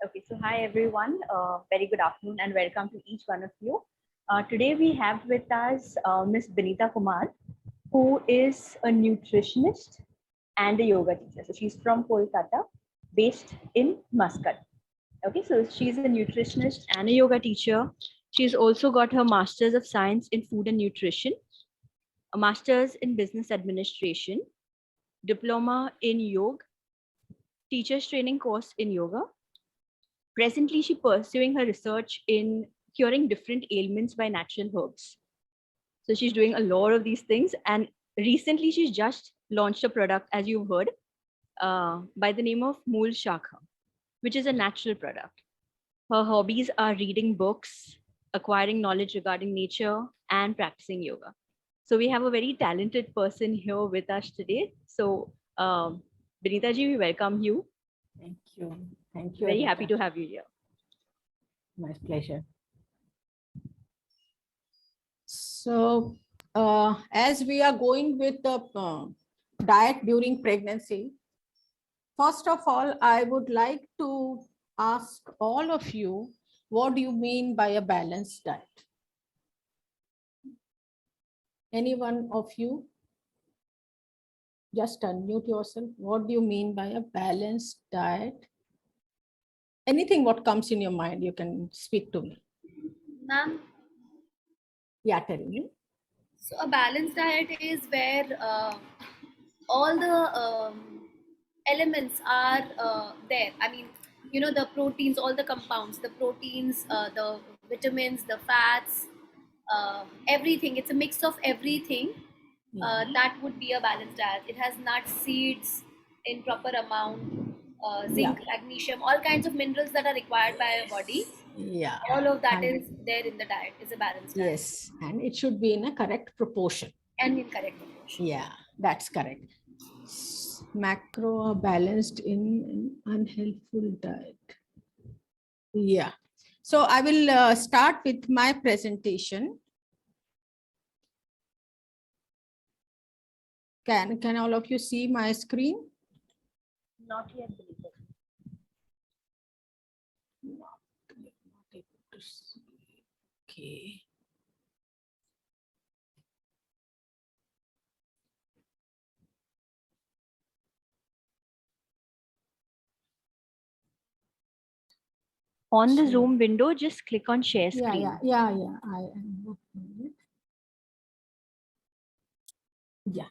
Okay, so hi everyone. Very good afternoon and welcome to each one of you. Today we have with us Miss Binita Kumar, who is a nutritionist and a yoga teacher. So she's from Kolkata, based in Muscat. Okay, so she's a nutritionist and a yoga teacher. She's also got her Masters of Science in Food and Nutrition, a Masters in Business Administration, Diploma in Yoga, Teacher's Training course in Yoga. Presently, she's pursuing her research in curing different ailments by natural herbs. So she's doing a lot of these things. And recently, she's just launched a product, as you've heard, by the name of Moolshakha, which is a natural product. Her hobbies are reading books, acquiring knowledge regarding nature, and practicing yoga. So we have a very talented person here with us today. So, Binita ji, we welcome you. Thank you. Thank you. Very Adita. happy to have you here. My pleasure. So, as we are going with the diet during pregnancy, first of all, I would like to ask all of you, what do you mean by a balanced diet? Any one of you? Just unmute yourself. What do you mean by a balanced diet? Anything what comes in your mind, you can speak to me. Ma'am, Yeah, tell me. so a balanced diet is where all the elements are there. I mean, you know, the proteins, all the compounds, the proteins, the vitamins, the fats, everything. It's a mix of everything. That would be a balanced diet. It has nuts, seeds in proper amount, zinc, magnesium, all kinds of minerals that are required by our body. Yeah. All of that is there in the diet, is a balanced diet. Yes, and it should be in a correct proportion. And in correct proportion. Yeah, that's correct. Macro are balanced in unhealthful diet. Yeah. So I will start with my presentation. Can all of you see my screen? Not yet, Binita. Not able to see. Okay. On the Zoom window, just click on share screen. Yeah. I am working it. Yeah.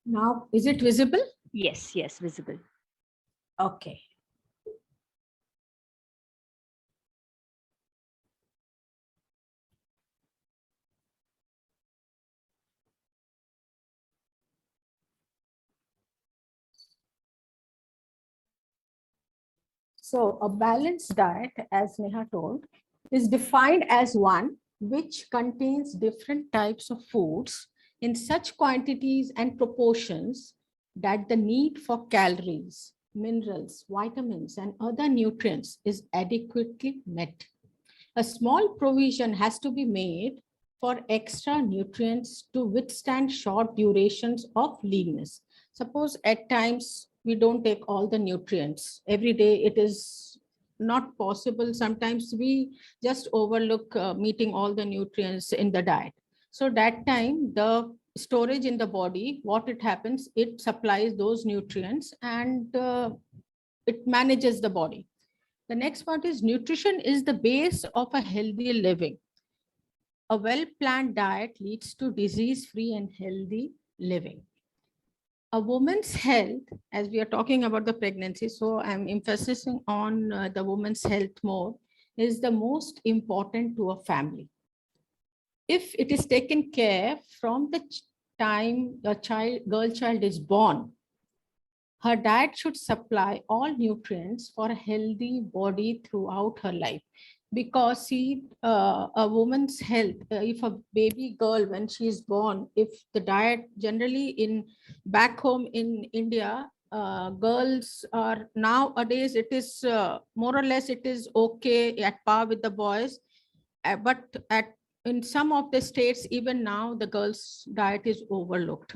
Now, is it visible? Yes, visible. Okay. So a balanced diet, as Neha told, is defined as one which contains different types of foods in such quantities and proportions that the need for calories, minerals, vitamins, and other nutrients is adequately met. A small provision has to be made for extra nutrients to withstand short durations of leanness. Suppose at times we don't take all the nutrients. Every day it is not possible. Sometimes we just overlook meeting all the nutrients in the diet. So that time the storage in the body, what it happens, it supplies those nutrients and it manages the body. The next part is nutrition is the base of a healthy living. A well-planned diet leads to disease-free and healthy living. A woman's health, as we are talking about the pregnancy, so I'm emphasizing on the woman's health more, is the most important to a family. If it is taken care from the time the girl child is born, her diet should supply all nutrients for a healthy body throughout her life. Because see, a woman's health, if a baby girl, when she is born, if the diet generally in back home in India, girls are nowadays, it is more or less, it is okay at par with the boys. But in some of the states, even now, the girls' diet is overlooked.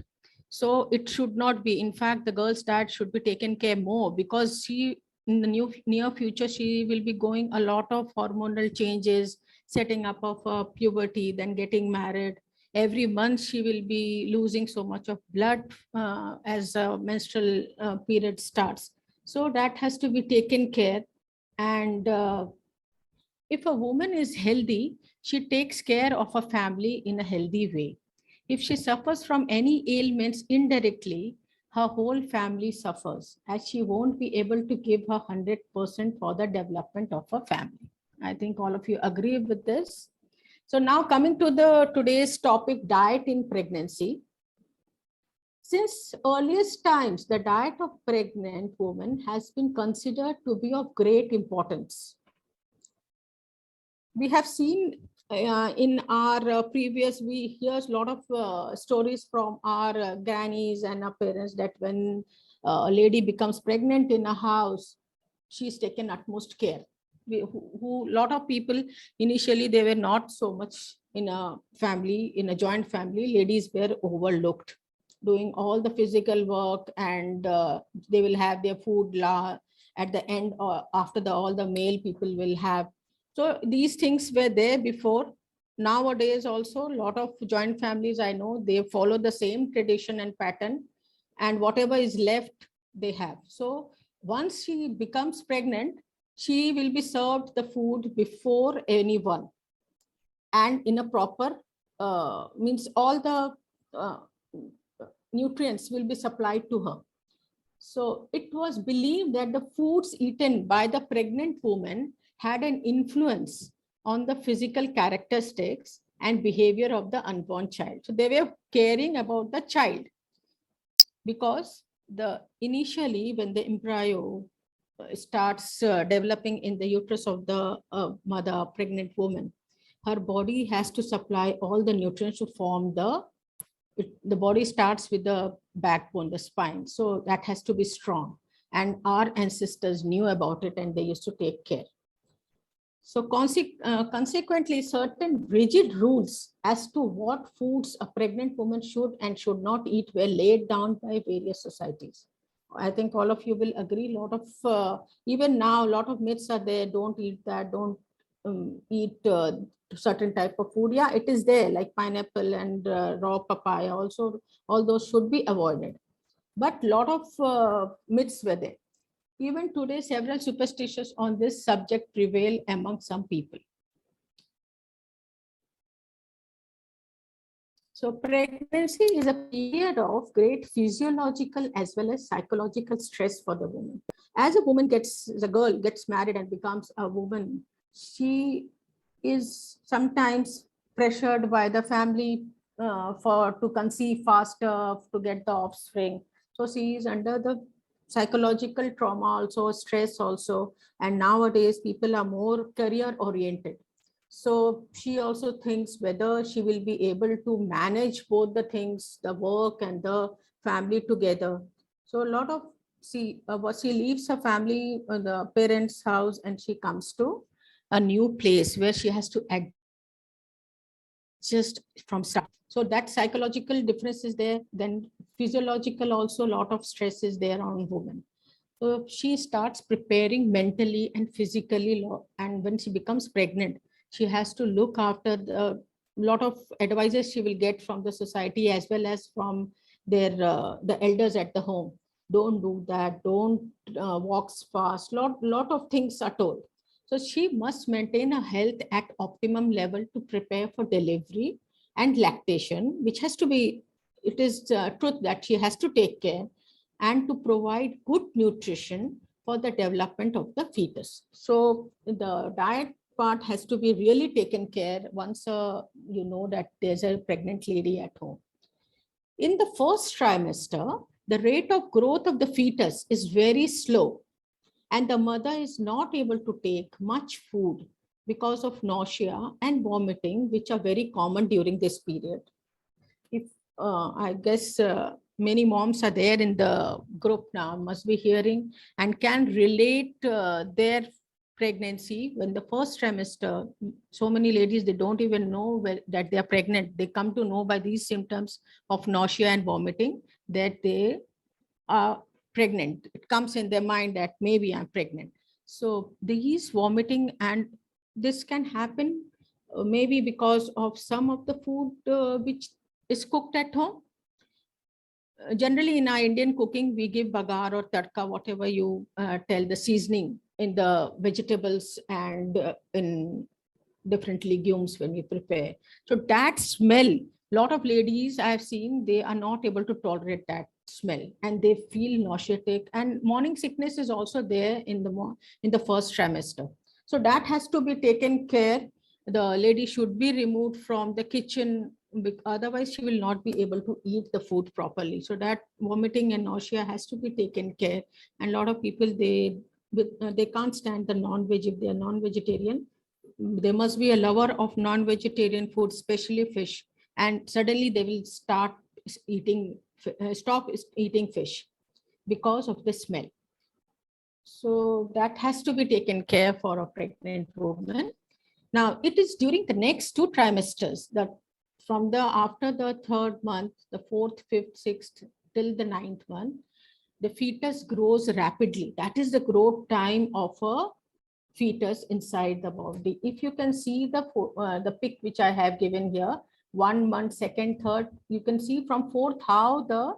So it should not be. In fact, the girl's diet should be taken care more because she in the near future, she will be going a lot of hormonal changes, setting up of puberty, then getting married. Every month she will be losing so much of blood as a menstrual period starts. So that has to be taken care. And if a woman is healthy, she takes care of her family in a healthy way. If she suffers from any ailments indirectly, her whole family suffers, as she won't be able to give her 100% for the development of her family. I think all of you agree with this. So now coming to the today's topic, diet in pregnancy. Since earliest times, the diet of pregnant women has been considered to be of great importance. We have seen in our previous, we hear a lot of stories from our grannies and our parents that when a lady becomes pregnant in a house, she's taken utmost care. Who lot of people initially, they were not so much in a family, in a joint family. Ladies were overlooked, doing all the physical work, and they will have their food at the end, or after all the male people will have. So these things were there before. Nowadays also, a lot of joint families, I know, they follow the same tradition and pattern, and whatever is left, they have. So once she becomes pregnant, she will be served the food before anyone, and in a proper, means all the nutrients will be supplied to her. So it was believed that the foods eaten by the pregnant woman had an influence on the physical characteristics and behavior of the unborn child. So they were caring about the child, because initially when the embryo starts developing in the uterus of the mother, pregnant woman, her body has to supply all the nutrients to form the body starts with the backbone, the spine. So that has to be strong. And our ancestors knew about it, and they used to take care. So consequently, certain rigid rules as to what foods a pregnant woman should and should not eat were laid down by various societies. I think all of you will agree. A lot of, even now, a lot of myths are there. Don't eat that. Don't eat certain type of food. Yeah, it is there, like pineapple and raw papaya. Also, all those should be avoided. But a lot of myths were there. Even today, several superstitions on this subject prevail among some people. So pregnancy is a period of great physiological as well as psychological stress for the woman. As the girl gets married and becomes a woman, she is sometimes pressured by the family to conceive faster, to get the offspring. So she is under the psychological trauma also, stress also. And nowadays people are more career oriented. So she also thinks whether she will be able to manage both the things, the work and the family together. So a lot of she leaves her family, the parents' house, and she comes to a new place where she has to adjust from start. So that psychological difference is there. Then physiological also, a lot of stress is there on women. So she starts preparing mentally and physically, and when she becomes pregnant, she has to look after the lot of advices she will get from the society as well as from their the elders at the home. Don't do that. Don't walk fast. Lot of things are told. So she must maintain her health at optimum level to prepare for delivery and lactation, which has to be. It is truth that she has to take care and to provide good nutrition for the development of the fetus. So the diet part has to be really taken care once you know that there's a pregnant lady at home. In the first trimester, the rate of growth of the fetus is very slow, and the mother is not able to take much food because of nausea and vomiting, which are very common during this period. If I guess many moms are there in the group now, must be hearing and can relate their pregnancy when the first trimester. So many ladies, they don't even know that they are pregnant. They come to know by these symptoms of nausea and vomiting that they are pregnant. It comes in their mind that maybe I'm pregnant. So these vomiting, and this can happen maybe because of some of the food which is cooked at home. Generally in our Indian cooking, we give bagar or tadka, whatever you tell, the seasoning in the vegetables and in different legumes when we prepare. So that smell, lot of ladies I have seen, they are not able to tolerate that smell and they feel nauseatic, and morning sickness is also there in the first trimester. So that has to be taken care. The lady should be removed from the kitchen, otherwise she will not be able to eat the food properly. So that vomiting and nausea has to be taken care. And a lot of people, they can't stand the non-veg. If they are non-vegetarian, they must be a lover of non-vegetarian food, especially fish, and suddenly they will stop eating fish because of the smell. So that has to be taken care for a pregnant woman. Now it is during the next 2 trimesters, that from the after the 3rd month, the 4th, 5th, 6th till the 9th month, the fetus grows rapidly. That is the growth time of a fetus inside the body. If you can see the pic which I have given here, 1 month, 2nd, 3rd, you can see from 4th how the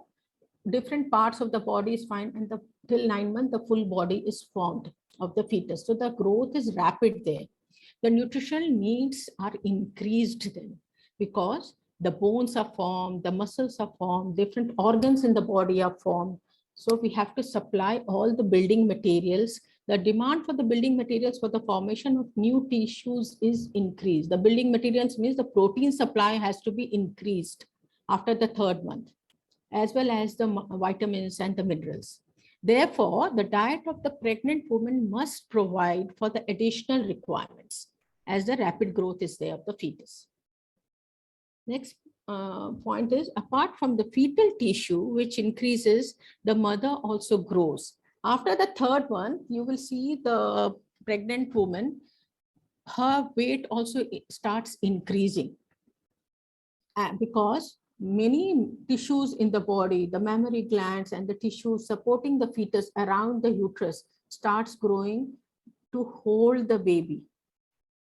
different parts of the body is fine, and till 9 months the full body is formed of the fetus. So the growth is rapid there. The nutritional needs are increased then, because the bones are formed, the muscles are formed, different organs in the body are formed. So we have to supply all the building materials. The demand for the building materials for the formation of new tissues is increased. The building materials means the protein supply has to be increased after the 3rd month, as well as the vitamins and the minerals. Therefore, the diet of the pregnant woman must provide for the additional requirements as the rapid growth is there of the fetus. Next point is, apart from the fetal tissue, which increases, the mother also grows. After the 3rd month, you will see the pregnant woman, her weight also starts increasing because many tissues in the body, the mammary glands and the tissues supporting the fetus around the uterus starts growing to hold the baby.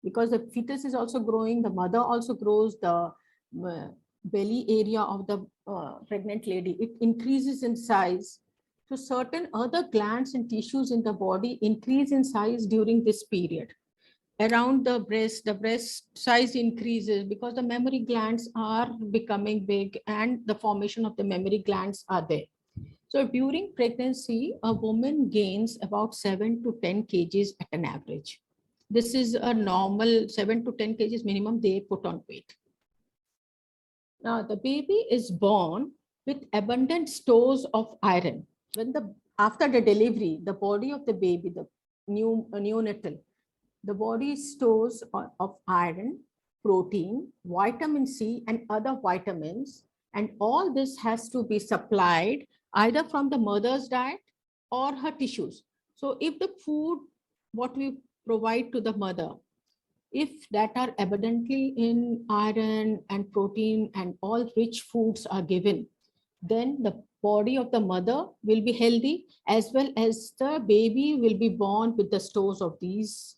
Because the fetus is also growing, the mother also grows, the belly area of the pregnant lady, it increases in size. So certain other glands and tissues in the body increase in size during this period. Around the breast size increases because the mammary glands are becoming big and the formation of the mammary glands are there. So during pregnancy, a woman gains about 7 to 10 kgs at an average. This is a normal 7 to 10 kgs minimum they put on weight. Now the baby is born with abundant stores of iron. After the delivery, the body of the baby, the neonatal, the body stores of iron, protein, vitamin C, and other vitamins, and all this has to be supplied either from the mother's diet or her tissues. So if the food, what we provide to the mother, if that are abundantly in iron and protein and all rich foods are given, then the body of the mother will be healthy, as well as the baby will be born with the stores of these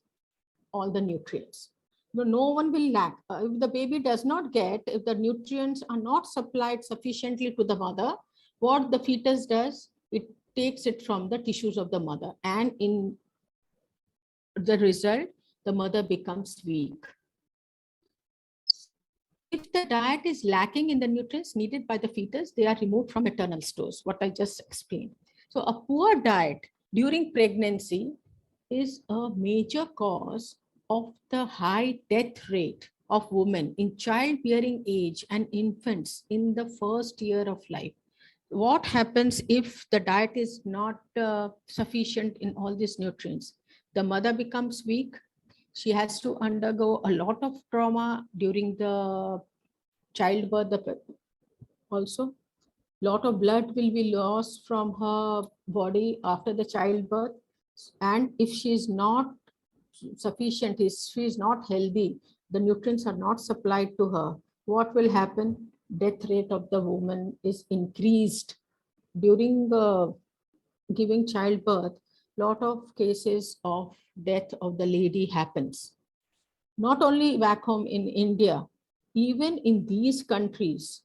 all the nutrients. No one will lack. If the baby does not get, if the nutrients are not supplied sufficiently to the mother, what the fetus does, it takes it from the tissues of the mother, and in the result, the mother becomes weak. If the diet is lacking in the nutrients needed by the fetus, they are removed from maternal stores, what I just explained. So a poor diet during pregnancy is a major cause of the high death rate of women in childbearing age and infants in the first year of life. What happens if the diet is not sufficient in all these nutrients? The mother becomes weak. She has to undergo a lot of trauma during the childbirth. Also, lot of blood will be lost from her body after the childbirth. And if she is not sufficient, if she is not healthy, the nutrients are not supplied to her, what will happen? Death rate of the woman is increased during giving childbirth, lot of cases of death of the lady happens. Not only back home in India, even in these countries,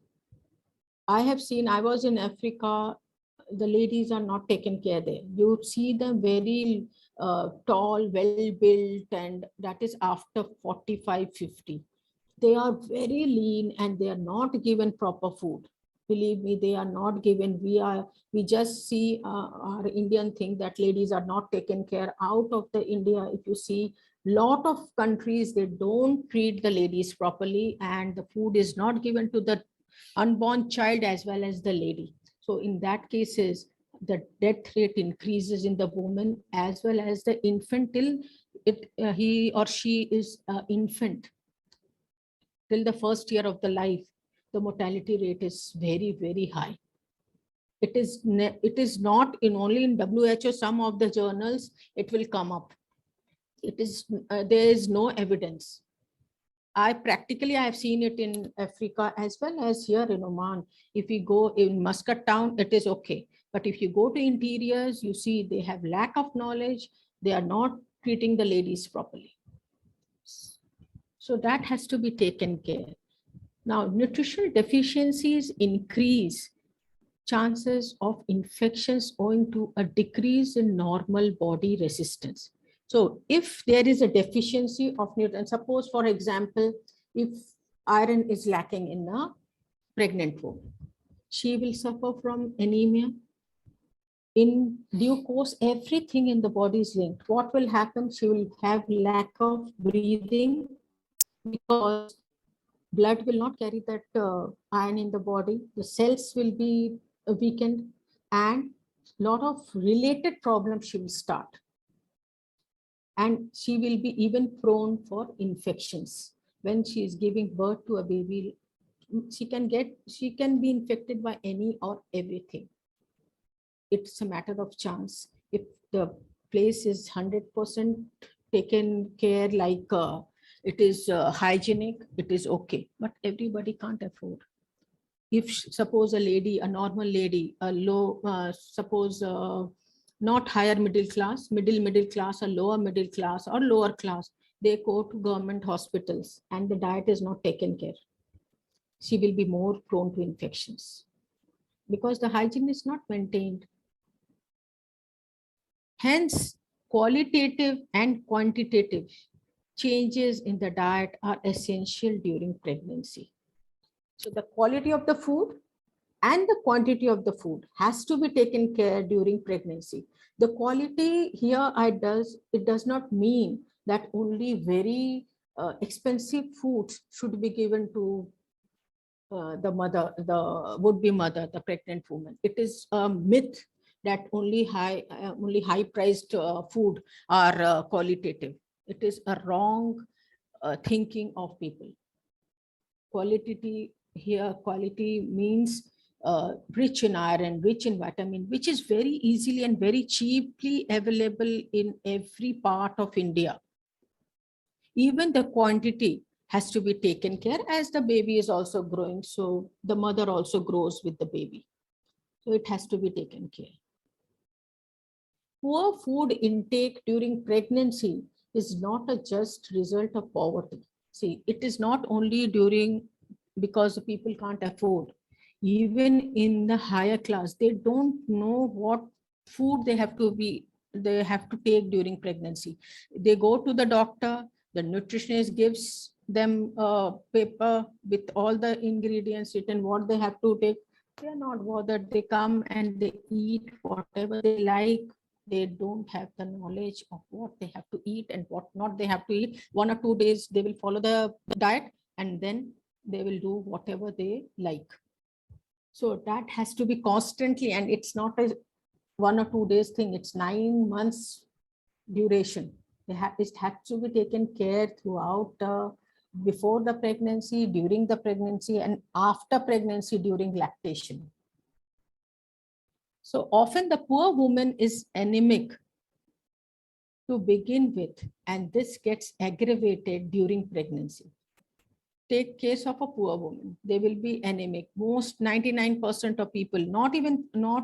I have seen, I was in Africa, the ladies are not taken care there. You see them very tall, well built, and that is after 45, 50. They are very lean and they are not given proper food. Believe me, they are not given. We just see our Indian thing that ladies are not taken care out of the India. If you see, lot of countries, they don't treat the ladies properly and the food is not given to the unborn child as well as the lady. So in that cases, the death rate increases in the woman as well as the infant till he or she is infant. Till the first year of the life, the mortality rate is very, very high. It is not in only in WHO, some of the journals, it will come up. It is, there is no evidence. I have seen it in Africa as well as here in Oman. If you go in Muscat town, it is okay. But if you go to interiors, you see they have lack of knowledge. They are not treating the ladies properly. So that has to be taken care. Now, nutritional deficiencies increase chances of infections owing to a decrease in normal body resistance. So if there is a deficiency of nutrients, suppose for example, if iron is lacking in a pregnant woman, she will suffer from anemia. In due course, everything in the body is linked. What will happen? She will have lack of breathing because blood will not carry that iron in the body. The cells will be weakened and lot of related problems she will start. And she will be even prone for infections. When she is giving birth to a baby, she can be infected by any or everything. It's a matter of chance. If the place is 100% taken care, like it is hygienic, it is okay, but everybody can't afford. If suppose a lady, a normal lady, a low, suppose not higher middle class, middle class, or lower middle class or lower class, they go to government hospitals and the diet is not taken care, she will be more prone to infections because the hygiene is not maintained. Hence, qualitative and quantitative changes in the diet are essential during pregnancy. So the quality of the food and the quantity of the food has to be taken care during pregnancy. The quality here it does not mean that only very expensive foods should be given to the mother, the would-be mother, the pregnant woman. It is a myth that only high priced food are qualitative. It is a wrong thinking of people. Quality means rich in iron, rich in vitamin, which is very easily and very cheaply available in every part of India. Even the quantity has to be taken care as the baby is also growing. So the mother also grows with the baby. So it has to be taken care. Poor food intake during pregnancy is not a just result of poverty. See, it is not only because the people can't afford. Even in the higher class, they don't know what food they have to take during pregnancy. They go to the doctor, the nutritionist gives them a paper with all the ingredients written, what they have to take. They are not bothered. They come and they eat whatever they like. They don't have the knowledge of what they have to eat and what not they have to eat. 1 or 2 days, they will follow the diet and then they will do whatever they like. So that has to be constantly, and it's not a 1 or 2 days thing. It's 9 months duration. It has to be taken care throughout before the pregnancy, during the pregnancy, and after pregnancy during lactation. So often the poor woman is anemic to begin with, and this gets aggravated during pregnancy. Take case of a poor woman, they will be anemic. Most 99% of people, not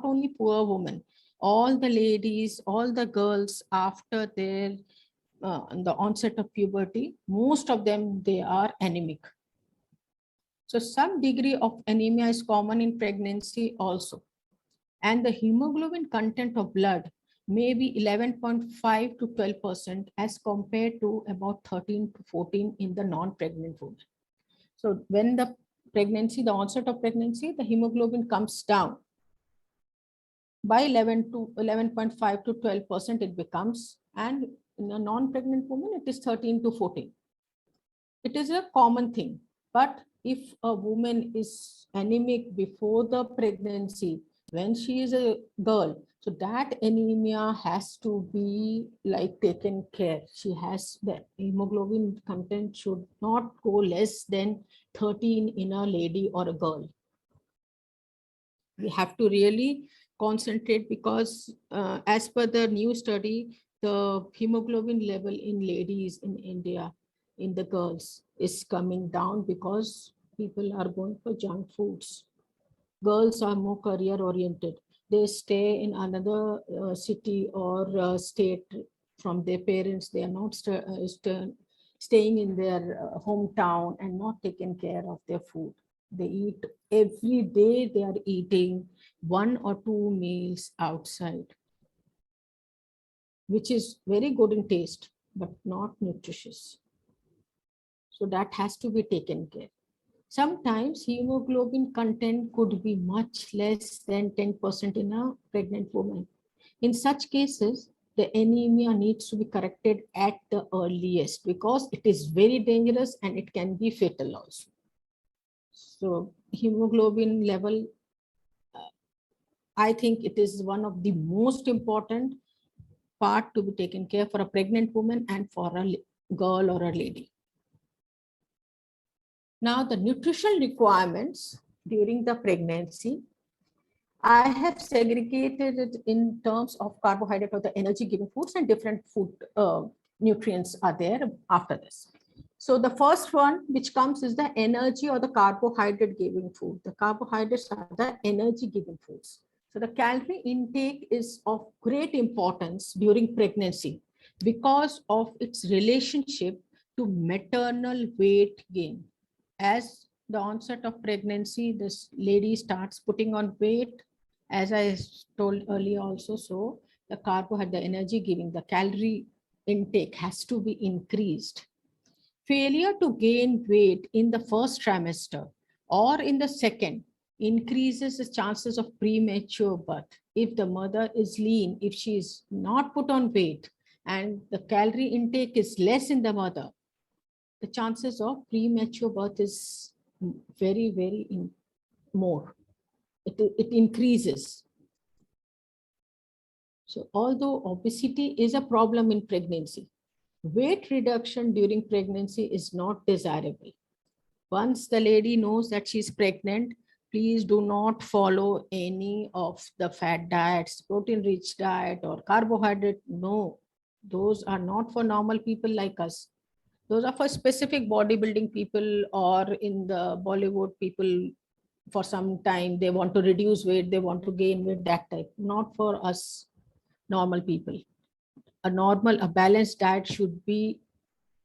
only poor women, all the ladies, all the girls after their the onset of puberty, most of them, they are anemic. So some degree of anemia is common in pregnancy also. And the hemoglobin content of blood may be 11.5 to 12% as compared to about 13 to 14 in the non-pregnant woman. So when the pregnancy, the onset of pregnancy, the hemoglobin comes down by 11.5 to 12% it becomes, and in a non-pregnant woman, it is 13 to 14. It is a common thing. But if a woman is anemic before the pregnancy, when she is a girl, so that anemia has to be like taken care. She has the hemoglobin content should not go less than 13 in a lady or a girl. We have to really concentrate because as per the new study, the hemoglobin level in ladies in India, in the girls, is coming down because people are going for junk foods. Girls are more career oriented. They stay in another city or state from their parents. They are not staying in their hometown and not taking care of their food. They eat every day, they are eating 1 or 2 meals outside, which is very good in taste, but not nutritious. So that has to be taken care. Sometimes hemoglobin content could be much less than 10% in a pregnant woman. In such cases, the anemia needs to be corrected at the earliest because it is very dangerous and it can be fatal also. So hemoglobin level, I think it is one of the most important part to be taken care for a pregnant woman and for a girl or a lady. Now the nutritional requirements during the pregnancy, I have segregated it in terms of carbohydrate or the energy giving foods, and different food nutrients are there after this. So the first one which comes is the energy or the carbohydrate giving food. The carbohydrates are the energy giving foods. So the calorie intake is of great importance during pregnancy because of its relationship to maternal weight gain. As the onset of pregnancy, this lady starts putting on weight, as I told earlier also, so the carbohydrate, the energy giving, the calorie intake has to be increased. Failure to gain weight in the first trimester or in the second increases the chances of premature birth. If the mother is lean, if she is not put on weight and the calorie intake is less in the mother, the chances of premature birth is very, very more. It increases. So although obesity is a problem in pregnancy, weight reduction during pregnancy is not desirable. Once the lady knows that she's pregnant, please do not follow any of the fat diets, protein-rich diet or carbohydrate. No, those are not for normal people like us. Those are for specific bodybuilding people or in the Bollywood people. For some time, they want to reduce weight, they want to gain weight, that type. Not for us normal people. A balanced diet should be,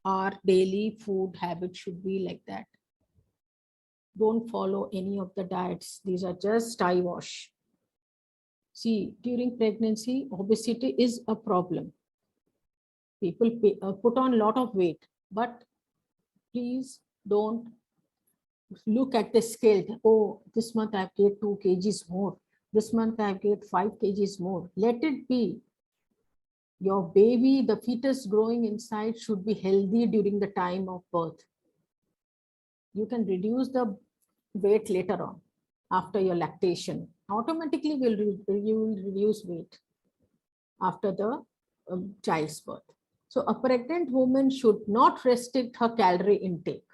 our daily food habit should be like that. Don't follow any of the diets. These are just eyewash. See, during pregnancy, obesity is a problem. People put on a lot of weight, but please don't look at the scale. Oh, this month I've gained 2 kgs more. This month I've gained 5 kgs more. Let it be. Your baby, the fetus growing inside, should be healthy during the time of birth. You can reduce the weight later on after your lactation. Automatically you will reduce weight after the child's birth. So a pregnant woman should not restrict her calorie intake.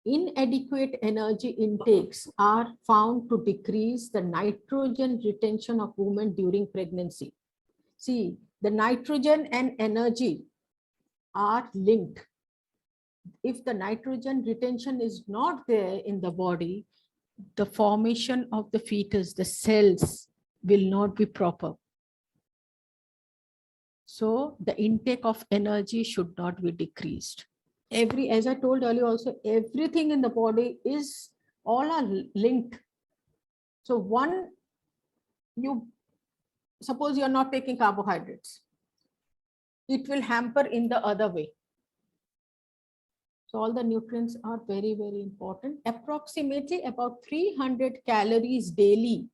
Inadequate energy intakes are found to decrease the nitrogen retention of women during pregnancy. See, the nitrogen and energy are linked. If the nitrogen retention is not there in the body, the formation of the fetus, the cells, will not be proper. So the intake of energy should not be decreased. As I told earlier also, everything in the body is all are linked. So you suppose you're not taking carbohydrates, it will hamper in the other way. So all the nutrients are very, very important. Approximately about 300 calories daily,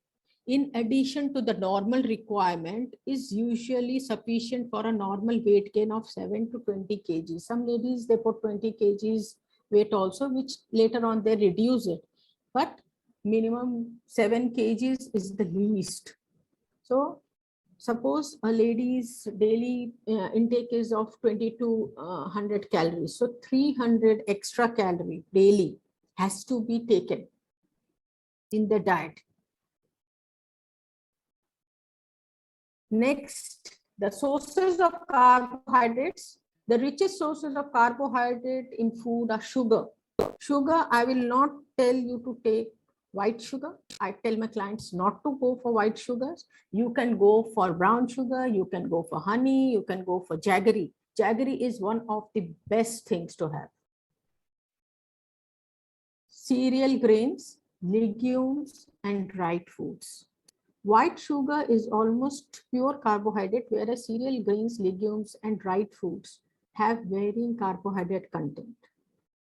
in addition to the normal requirement, is usually sufficient for a normal weight gain of 7 to 20 kgs. Some ladies, they put 20 kgs weight also, which later on they reduce it. But minimum 7 kgs is the least. So suppose a lady's daily intake is of 2200 calories. So 300 extra calorie daily has to be taken in the diet. Next, the sources of carbohydrates. The richest sources of carbohydrate in food are sugar. Sugar, I will not tell you to take white sugar. I tell my clients not to go for white sugars. You can go for brown sugar, you can go for honey, you can go for jaggery. Jaggery is one of the best things to have. Cereal grains, legumes, and dried foods. White sugar is almost pure carbohydrate, whereas cereal grains, legumes, and dried foods have varying carbohydrate content.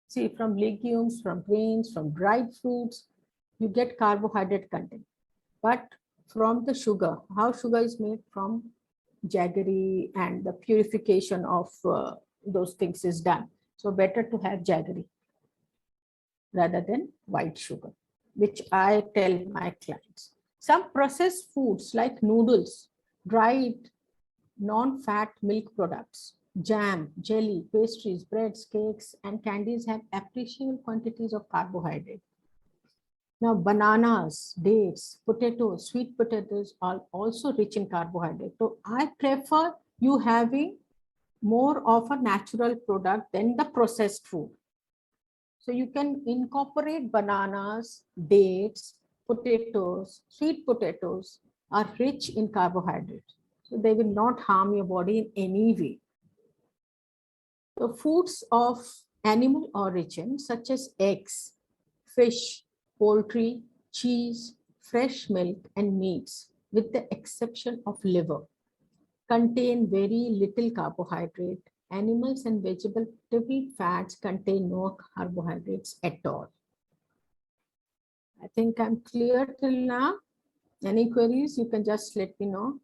See, from legumes, from grains, from dried fruits, you get carbohydrate content. But from the sugar, how sugar is made from jaggery and the purification of those things is done. So better to have jaggery rather than white sugar, which I tell my clients. Some processed foods like noodles, dried non-fat milk products, jam, jelly, pastries, breads, cakes, and candies have appreciable quantities of carbohydrate. Now, bananas, dates, potatoes, sweet potatoes are also rich in carbohydrate. So I prefer you having more of a natural product than the processed food. So you can incorporate bananas, dates, potatoes, sweet potatoes are rich in carbohydrate. So they will not harm your body in any way. The foods of animal origin, such as eggs, fish, poultry, cheese, fresh milk, and meats, with the exception of liver, contain very little carbohydrate. Animals and vegetable fats contain no carbohydrates at all. I think I'm clear till now. Any queries, you can just let me know.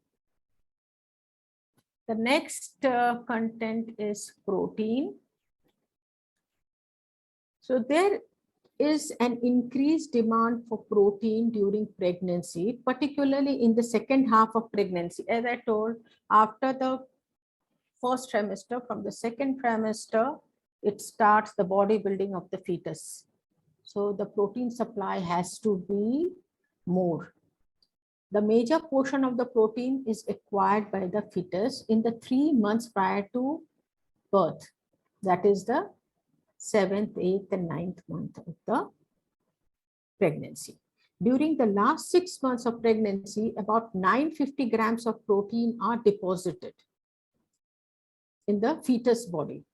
The next content is protein. So there is an increased demand for protein during pregnancy, particularly in the second half of pregnancy. As I told, after the first trimester, from the second trimester, it starts the bodybuilding of the fetus. So the protein supply has to be more. The major portion of the protein is acquired by the fetus in the 3 months prior to birth. That is the 7th, 8th, and 9th month of the pregnancy. During the last 6 months of pregnancy, about 950 grams of protein are deposited in the fetus body.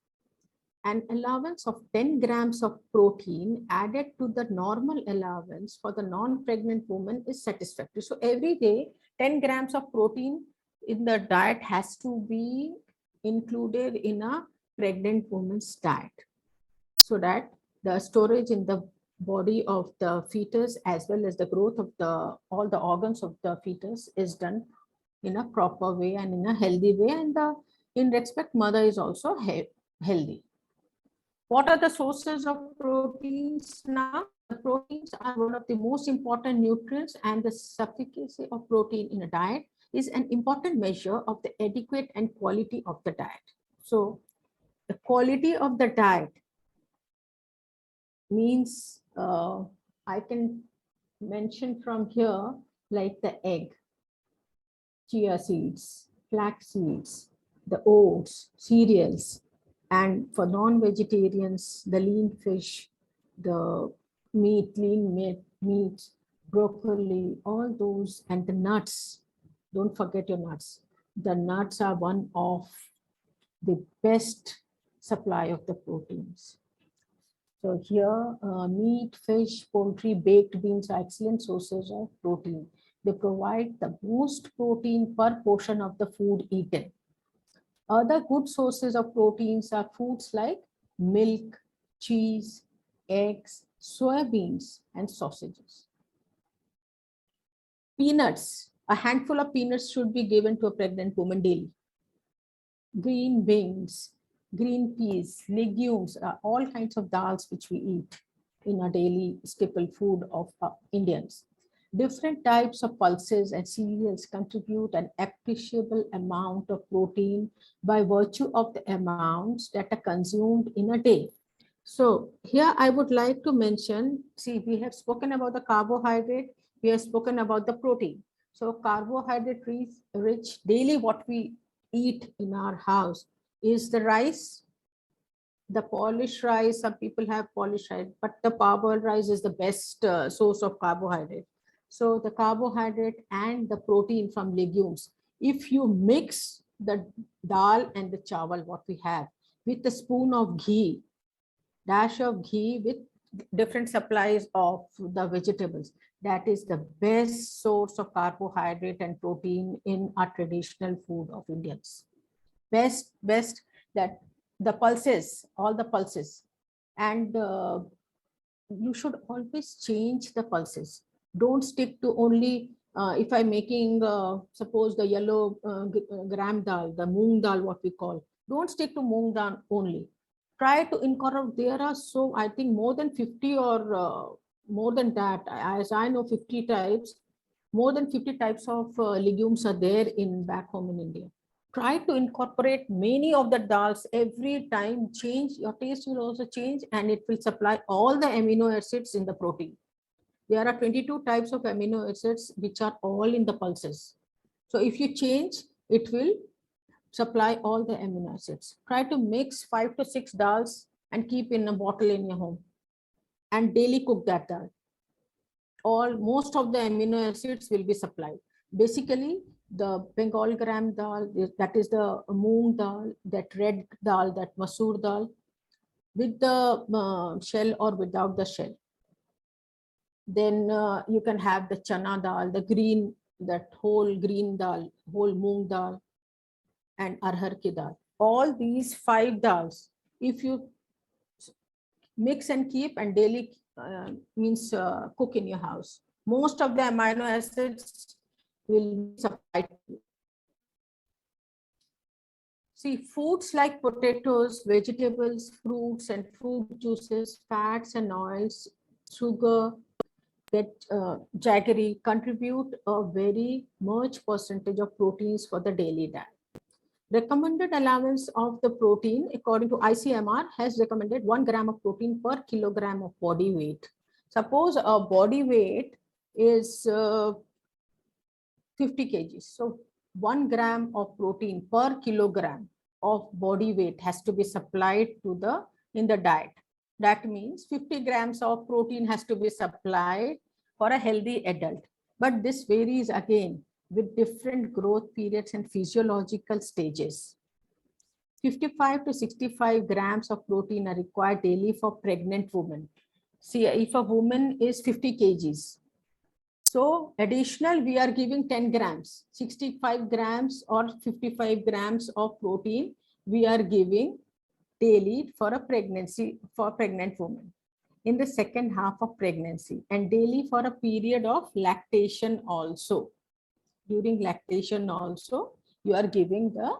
An allowance of 10 grams of protein added to the normal allowance for the non-pregnant woman is satisfactory. So every day, 10 grams of protein in the diet has to be included in a pregnant woman's diet, so that the storage in the body of the fetus as well as the growth of all the organs of the fetus is done in a proper way and in a healthy way, and in respect mother is also healthy. What are the sources of proteins now? The proteins are one of the most important nutrients, and the sufficiency of protein in a diet is an important measure of the adequate and quality of the diet. So the quality of the diet means I can mention from here, like the egg, chia seeds, flax seeds, the oats, cereals, and for non-vegetarians, the lean fish, the lean meat, broccoli, all those, and the nuts. Don't forget your nuts. The nuts are one of the best supply of the proteins. So here, meat, fish, poultry, baked beans are excellent sources of protein. They provide the most protein per portion of the food eaten. Other good sources of proteins are foods like milk, cheese, eggs, soya beans, and sausages. Peanuts. A handful of peanuts should be given to a pregnant woman daily. Green beans, green peas, legumes, all kinds of dals which we eat in a daily staple food of Indians. Different types of pulses and cereals contribute an appreciable amount of protein by virtue of the amounts that are consumed in a day. So here I would like to mention, see, we have spoken about the carbohydrate, we have spoken about the protein. So carbohydrate rich daily what we eat in our house is the rice, the polished rice. Some people have polished rice, but the parboiled rice is the best source of carbohydrate. So the carbohydrate and the protein from legumes, if you mix the dal and the chawal, what we have, with a spoon of ghee, dash of ghee with different supplies of the vegetables, that is the best source of carbohydrate and protein in our traditional food of Indians. Best, that the pulses, all the pulses. And you should always change the pulses. Don't stick to only, if I'm making, suppose the yellow gram dal, the moong dal, what we call, don't stick to moong dal only. Try to incorporate, there are so, I think more than 50 or more than that, as I know 50 types, more than 50 types of legumes are there in back home in India. Try to incorporate many of the dals every time, change, your taste will also change, and it will supply all the amino acids in the protein. There are 22 types of amino acids which are all in the pulses. So if you change, it will supply all the amino acids. Try to mix 5 to 6 dals and keep in a bottle in your home and daily cook that dal. Most of the amino acids will be supplied. Basically, the Bengal gram dal, that is the moong dal, that red dal, that masoor dal, with the shell or without the shell. Then you can have the chana dal, the green, that whole green dal, whole moong dal, and arhar ki dal. All these 5 dals, if you mix and keep and daily means cook in your house, most of the amino acids will be supplied to you. See, foods like potatoes, vegetables, fruits and fruit juices, fats and oils, sugar, jaggery contribute a very much percentage of proteins for the daily diet. Recommended allowance of the protein according to ICMR has recommended 1 gram of protein per kilogram of body weight. Suppose a body weight is 50 kgs. So 1 gram of protein per kilogram of body weight has to be supplied to in the diet. That means 50 grams of protein has to be supplied for a healthy adult. But this varies again with different growth periods and physiological stages. 55 to 65 grams of protein are required daily for pregnant women. See, if a woman is 50 kgs, so additional we are giving 10 grams, 65 grams or 55 grams of protein we are giving daily for a pregnancy, for pregnant woman in the second half of pregnancy, and daily for a period of lactation also. During lactation also, you are giving the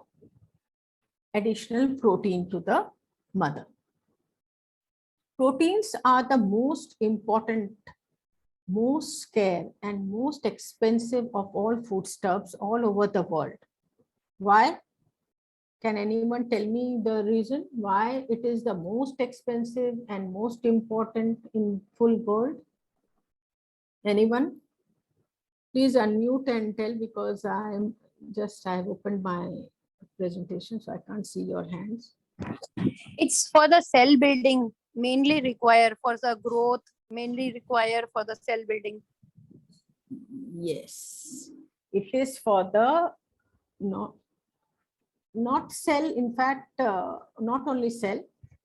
additional protein to the mother. Proteins are the most important, most scarce and most expensive of all foodstuffs all over the world. Why? Can anyone tell me the reason why it is the most expensive and most important in full world? Anyone? Please unmute and tell, because I've opened my presentation, so I can't see your hands. It's for the cell building, mainly require for the growth, mainly require for the cell building. Yes, it is for the not cell, in fact, not only cell,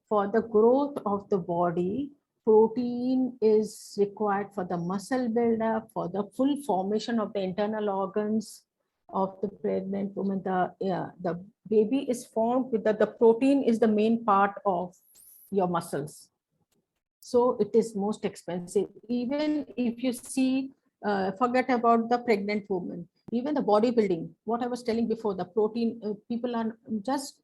for the growth of the body. Protein is required for the muscle buildup, for the full formation of the internal organs of the pregnant woman. The baby is formed with the protein is the main part of your muscles. So it is most expensive. Even if you see, forget about the pregnant woman, even the bodybuilding, what I was telling before, the protein, people are just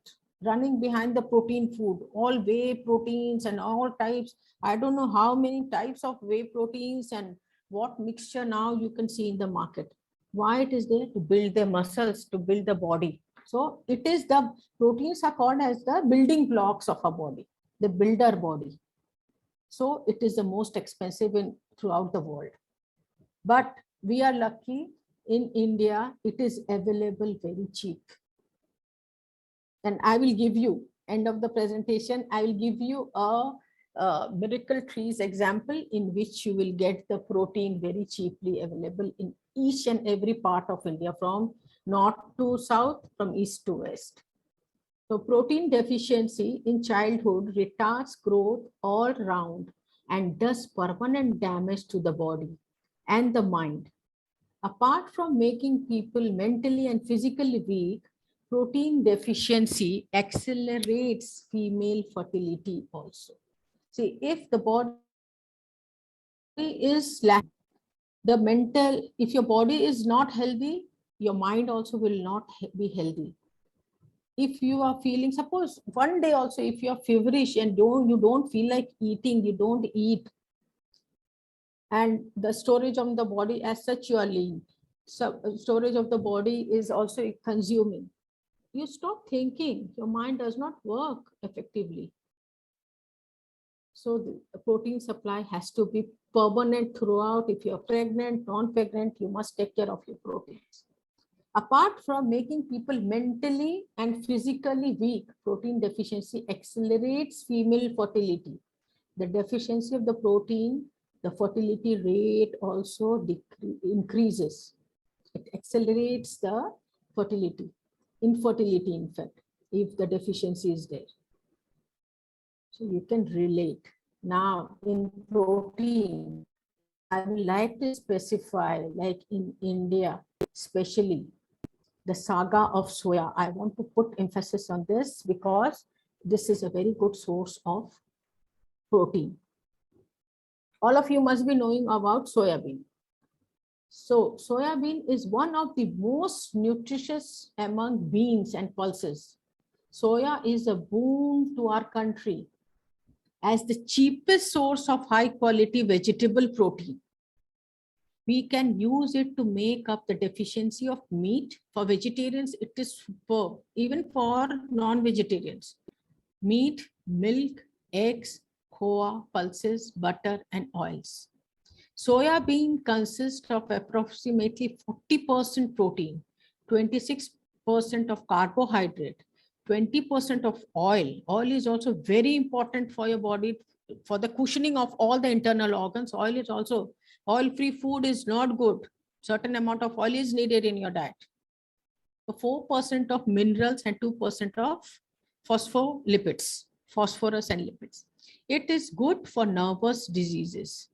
running behind the protein food, all whey proteins and all types. I don't know how many types of whey proteins and what mixture now you can see in the market. Why it is there? To build the muscles, to build the body. So it is the proteins are called as the building blocks of a body, the builder body. So it is the most expensive in throughout the world. But we are lucky in India, it is available very cheap. And I will give you, end of the presentation, I will give you a miracle trees example in which you will get the protein very cheaply available in each and every part of India, from north to south, from east to west. So protein deficiency in childhood retards growth all round and does permanent damage to the body and the mind. Apart from making people mentally and physically weak, protein deficiency accelerates female fertility also. See, if the body is lacking, the mental, if your body is not healthy, your mind also will not be healthy. If you are feeling, suppose one day also, if you are feverish and you don't feel like eating, you don't eat, and the storage of the body as such, you are lean, so storage of the body is also consuming, you stop thinking, your mind does not work effectively. So the protein supply has to be permanent throughout. If you're pregnant, non-pregnant, you must take care of your proteins. Apart from making people mentally and physically weak, protein deficiency accelerates female fertility. The deficiency of the protein, the fertility rate also increases. It accelerates the fertility, infertility, in fact, if the deficiency is there. So you can relate. Now, in protein, I would like to specify, like in India, especially, the saga of soya. I want to put emphasis on this because this is a very good source of protein. All of you must be knowing about soya bean. So soya bean is one of the most nutritious among beans and pulses. Soya is a boon to our country as the cheapest source of high quality vegetable protein. We can use it to make up the deficiency of meat. For vegetarians, it is superb. Even for non-vegetarians, meat, milk, eggs, khoa, pulses, butter, and oils. Soya bean consists of approximately 40% protein, 26% of carbohydrate, 20% of oil. Oil is also very important for your body, for the cushioning of all the internal organs. Oil is also, oil-free food is not good. Certain amount of oil is needed in your diet. 4% of minerals and 2% of phospholipids, phosphorus and lipids. It is good for nervous diseases.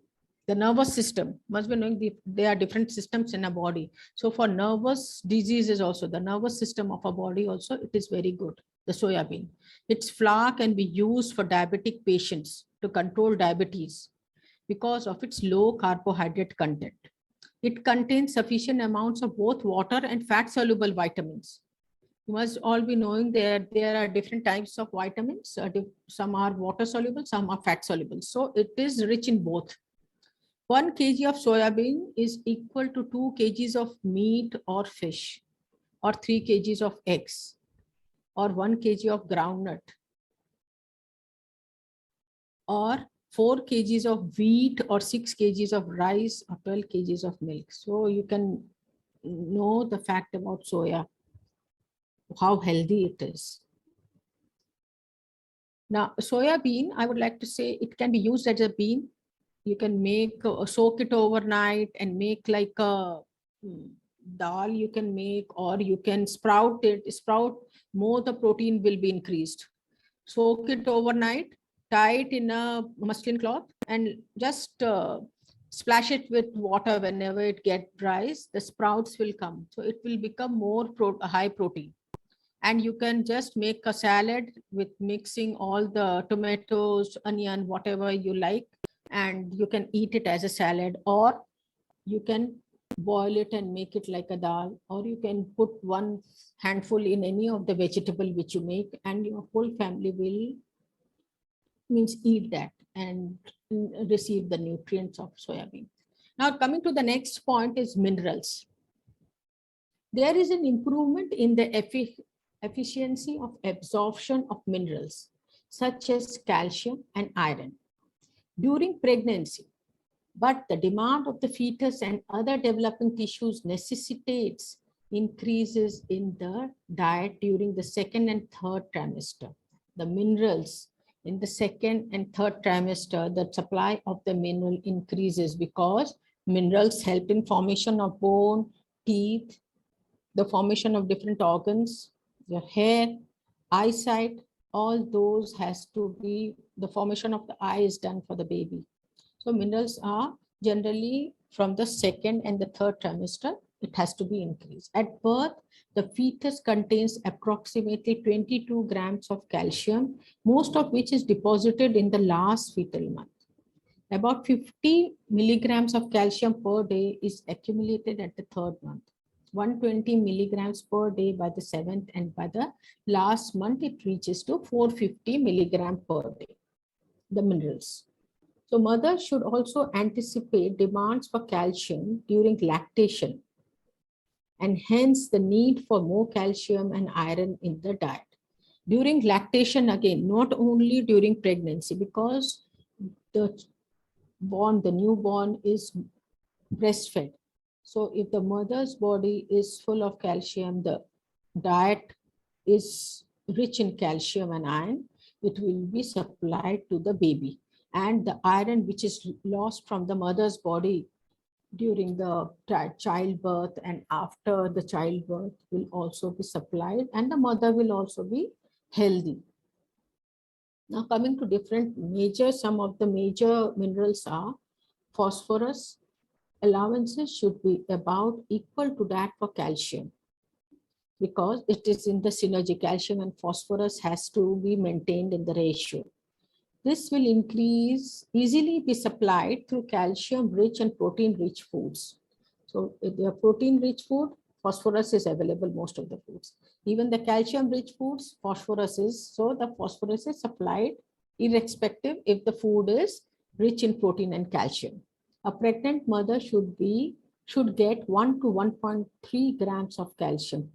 The nervous system, must be knowing there are different systems in a body. So for nervous diseases also, the nervous system of a body also, it is very good, the soya bean. Its flour can be used for diabetic patients to control diabetes because of its low carbohydrate content. It contains sufficient amounts of both water and fat-soluble vitamins. You must all be knowing that there are different types of vitamins. Some are water-soluble, some are fat-soluble. So it is rich in both. 1 kg of soya bean is equal to 2 kgs of meat or fish, or 3 kgs of eggs, or 1 kg of groundnut, or 4 kgs of wheat, or 6 kgs of rice, or 12 kgs of milk. So you can know the fact about soya, how healthy it is. Now, soya bean, I would like to say it can be used as a bean. You can make, soak it overnight and make like a dal you can make, or you can sprout it. Sprout, more the protein will be increased. Soak it overnight, tie it in a muslin cloth, and just splash it with water. Whenever it get dries, the sprouts will come, so it will become more high protein. And you can just make a salad with mixing all the tomatoes, onion, whatever you like, and you can eat it as a salad, or you can boil it and make it like a dal, or you can put one handful in any of the vegetable which you make, and your whole family will eat that and receive the nutrients of soya bean. Now coming to the next point is minerals. There is an improvement in the efficiency of absorption of minerals such as calcium and iron during pregnancy. But the demand of the fetus and other developing tissues necessitates increases in the diet during the second and third trimester. The minerals in the second and third trimester, the supply of the mineral increases because minerals help in formation of bone, teeth, the formation of different organs, your hair, eyesight, all those has to be, the formation of the eye is done for the baby. So minerals are generally from the second and the third trimester, it has to be increased. At birth, the fetus contains approximately 22 grams of calcium, most of which is deposited in the last fetal month. About 50 milligrams of calcium per day is accumulated at the third month. 120 milligrams per day by the seventh, and by the last month, it reaches to 450 milligrams per day, the minerals. So mothers should also anticipate demands for calcium during lactation, and hence the need for more calcium and iron in the diet. During lactation, again, not only during pregnancy, because the newborn is breastfed. So if the mother's body is full of calcium, the diet is rich in calcium and iron, it will be supplied to the baby. And the iron which is lost from the mother's body during the childbirth and after the childbirth will also be supplied, and the mother will also be healthy. Now coming to some of the major minerals are phosphorus. Allowances should be about equal to that for calcium, because it is in the synergy. Calcium and phosphorus has to be maintained in the ratio. This will easily be supplied through calcium-rich and protein-rich foods. So if they are protein-rich food, phosphorus is available most of the foods. Even the calcium-rich foods, phosphorus is, so the phosphorus is supplied irrespective if the food is rich in protein and calcium. A pregnant mother should get 1 to 1.3 grams of calcium.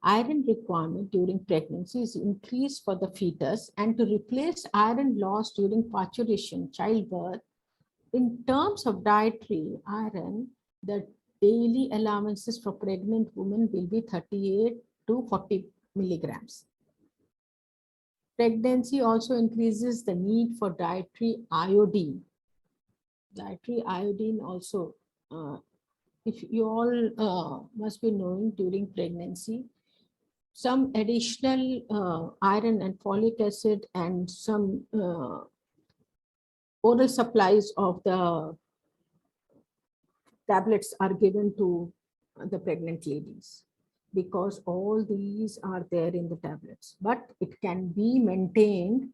Iron requirement during pregnancy is increased for the fetus, and to replace iron lost during parturition, childbirth, in terms of dietary iron, the daily allowances for pregnant women will be 38 to 40 milligrams. Pregnancy also increases the need for dietary iodine. Dietary iodine also, if you all must be knowing, during pregnancy, some additional iron and folic acid and some oral supplies of the tablets are given to the pregnant ladies, because all these are there in the tablets, but it can be maintained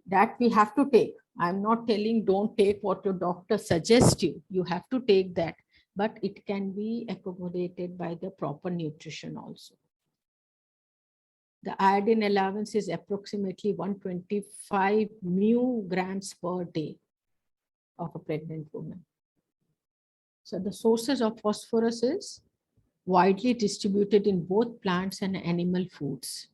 that we have to take. I'm not telling don't take what your doctor suggests you. You have to take that, but it can be accommodated by the proper nutrition also. The iodine allowance is approximately 125 grams per day of a pregnant woman. So the sources of phosphorus is widely distributed in both plants and animal foods.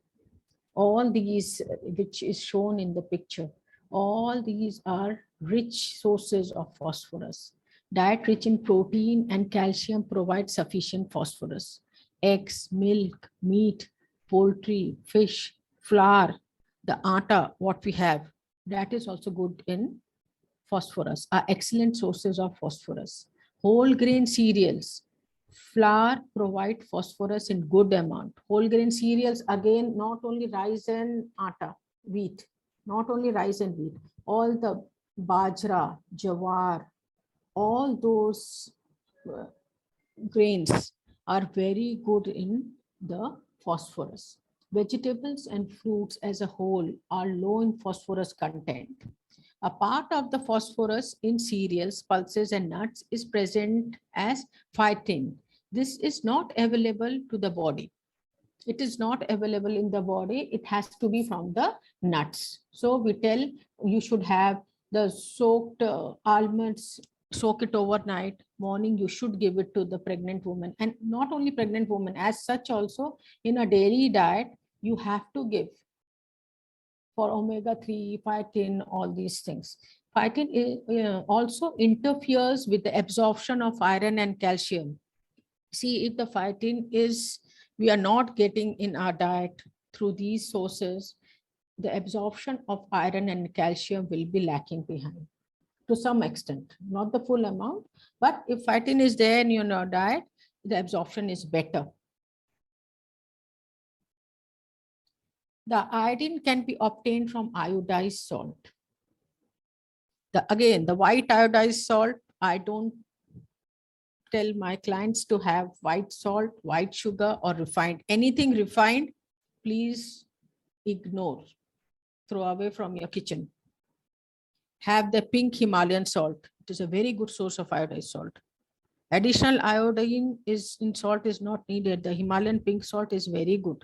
All these, which is shown in the picture, all these are rich sources of phosphorus. Diet rich in protein and calcium provides sufficient phosphorus. Eggs, milk, meat, poultry, fish, flour, the atta, what we have, that is also good in phosphorus, are excellent sources of phosphorus. Whole grain cereals, Flour provide phosphorus in good amount. Whole grain cereals, again, not only rice and atta, wheat, not only rice and wheat, all the bajra, jawar, all those grains are very good in the phosphorus. Vegetables and fruits as a whole are low in phosphorus content. A part of the phosphorus in cereals, pulses, and nuts is present as phytin. This is not available to the body. It is not available in the body. It has to be from the nuts. So we tell you should have the soaked almonds, soak it overnight. Morning, you should give it to the pregnant woman. And not only pregnant woman, as such also in a daily diet, you have to give for omega-3, phytin, all these things. Phytin also interferes with the absorption of iron and calcium. See, if the phytin is, we are not getting in our diet through these sources, the absorption of iron and calcium will be lacking behind to some extent, not the full amount, but if phytin is there in your diet, the absorption is better. The iodine can be obtained from iodized salt. Again, the white iodized salt, I don't tell my clients to have white salt, white sugar, or refined. Anything refined, please ignore, throw away from your kitchen. Have the pink Himalayan salt. It is a very good source of iodized salt. Additional iodine is in salt is not needed. The Himalayan pink salt is very good.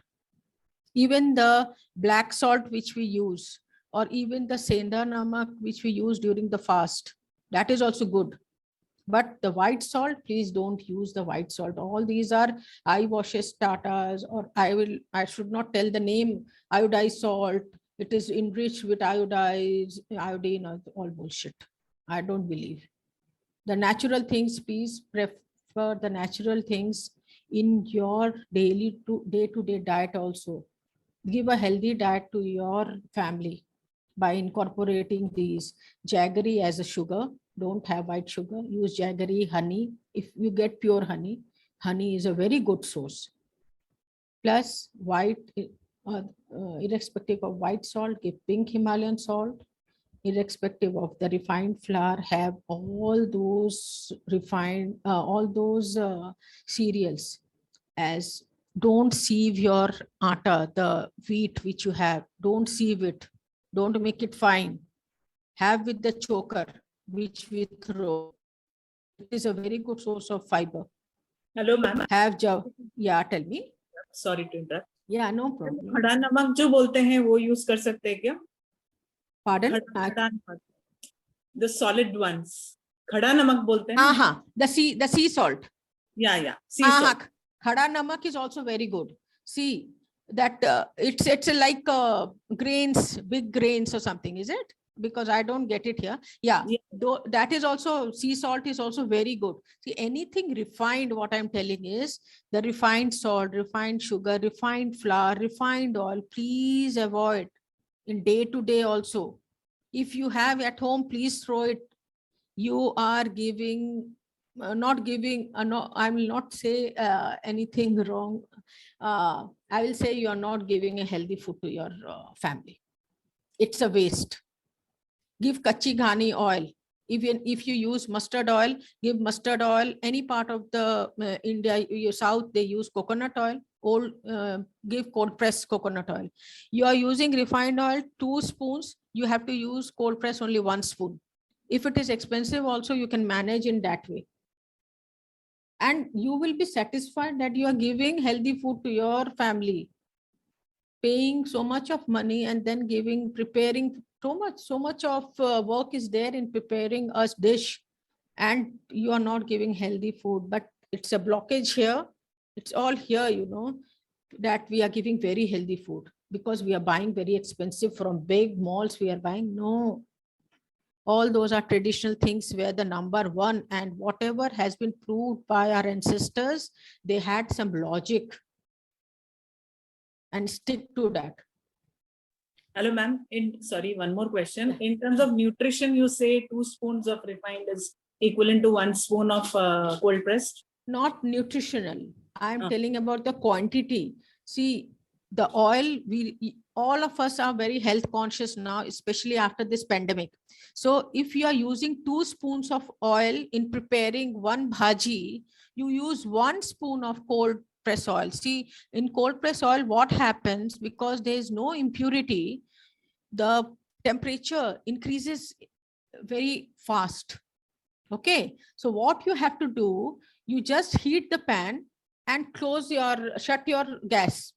Even the black salt which we use, or even the senda namak which we use during the fast, that is also good. But the white salt, please don't use the white salt. All these are eye washes, tatas, or I should not tell the name, iodized salt. It is enriched with iodine, all bullshit. I don't believe. The natural things, please prefer the natural things in your day-to-day diet also. Give a healthy diet to your family by incorporating these. Jaggery as a sugar. Don't have white sugar. Use jaggery, honey. If you get pure honey, honey is a very good source. Plus white, irrespective of white salt, give pink Himalayan salt. Irrespective of the refined flour, have all those refined, cereals. As don't sieve your atta, the wheat which you have. Don't sieve it. Don't make it fine. Have with the choker, which we throw. It is a very good source of fiber. Hello, ma'am. Yeah, tell me. Sorry to interrupt. Yeah, no problem. खड़ा नमक जो बोलते हैं वो use कर सकते हैं क्या? Pardon? खड़ा नमक. The solid ones. खड़ा नमक बोलते हैं. हाँ, the sea salt. Yeah. Sea salt. Khada namak is also very good. See that it's like grains, big grains or something, is it? Because I don't get it here. Yeah. Though that is also, sea salt is also very good. See, anything refined, what I'm telling is the refined salt, refined sugar, refined flour, refined oil, please avoid in day to day also. If you have at home, please throw it. You are giving, not giving, no, I will not say anything wrong. I will say you are not giving a healthy food to your family. It's a waste. Give kachi ghani oil. Even if you use mustard oil, give mustard oil. Any part of the India, south, they use coconut oil. Give cold pressed coconut oil. You are using refined oil, 2 spoons. You have to use cold press only 1 spoon. If it is expensive also, you can manage in that way. And you will be satisfied that you are giving healthy food to your family. Paying so much of money and then preparing so much of work is there in preparing a dish, and you are not giving healthy food. But it's a blockage here. It's all here, that we are giving very healthy food because we are buying very expensive from big malls. We are buying, no. All those are traditional things where the number one, and whatever has been proved by our ancestors, they had some logic and stick to that. Hello, ma'am. Sorry, one more question. In terms of nutrition, you say 2 spoons of refined is equivalent to 1 spoon of cold pressed? Not nutritional. I'm Oh. telling about the quantity. See, the oil, all of us are very health conscious now, especially after this pandemic. So if you are using 2 spoons of oil in preparing one bhaji, you use 1 spoon of cold press oil. See, in cold press oil, what happens, because there is no impurity, the temperature increases very fast. Okay, so what you have to do, you just heat the pan and shut your gas.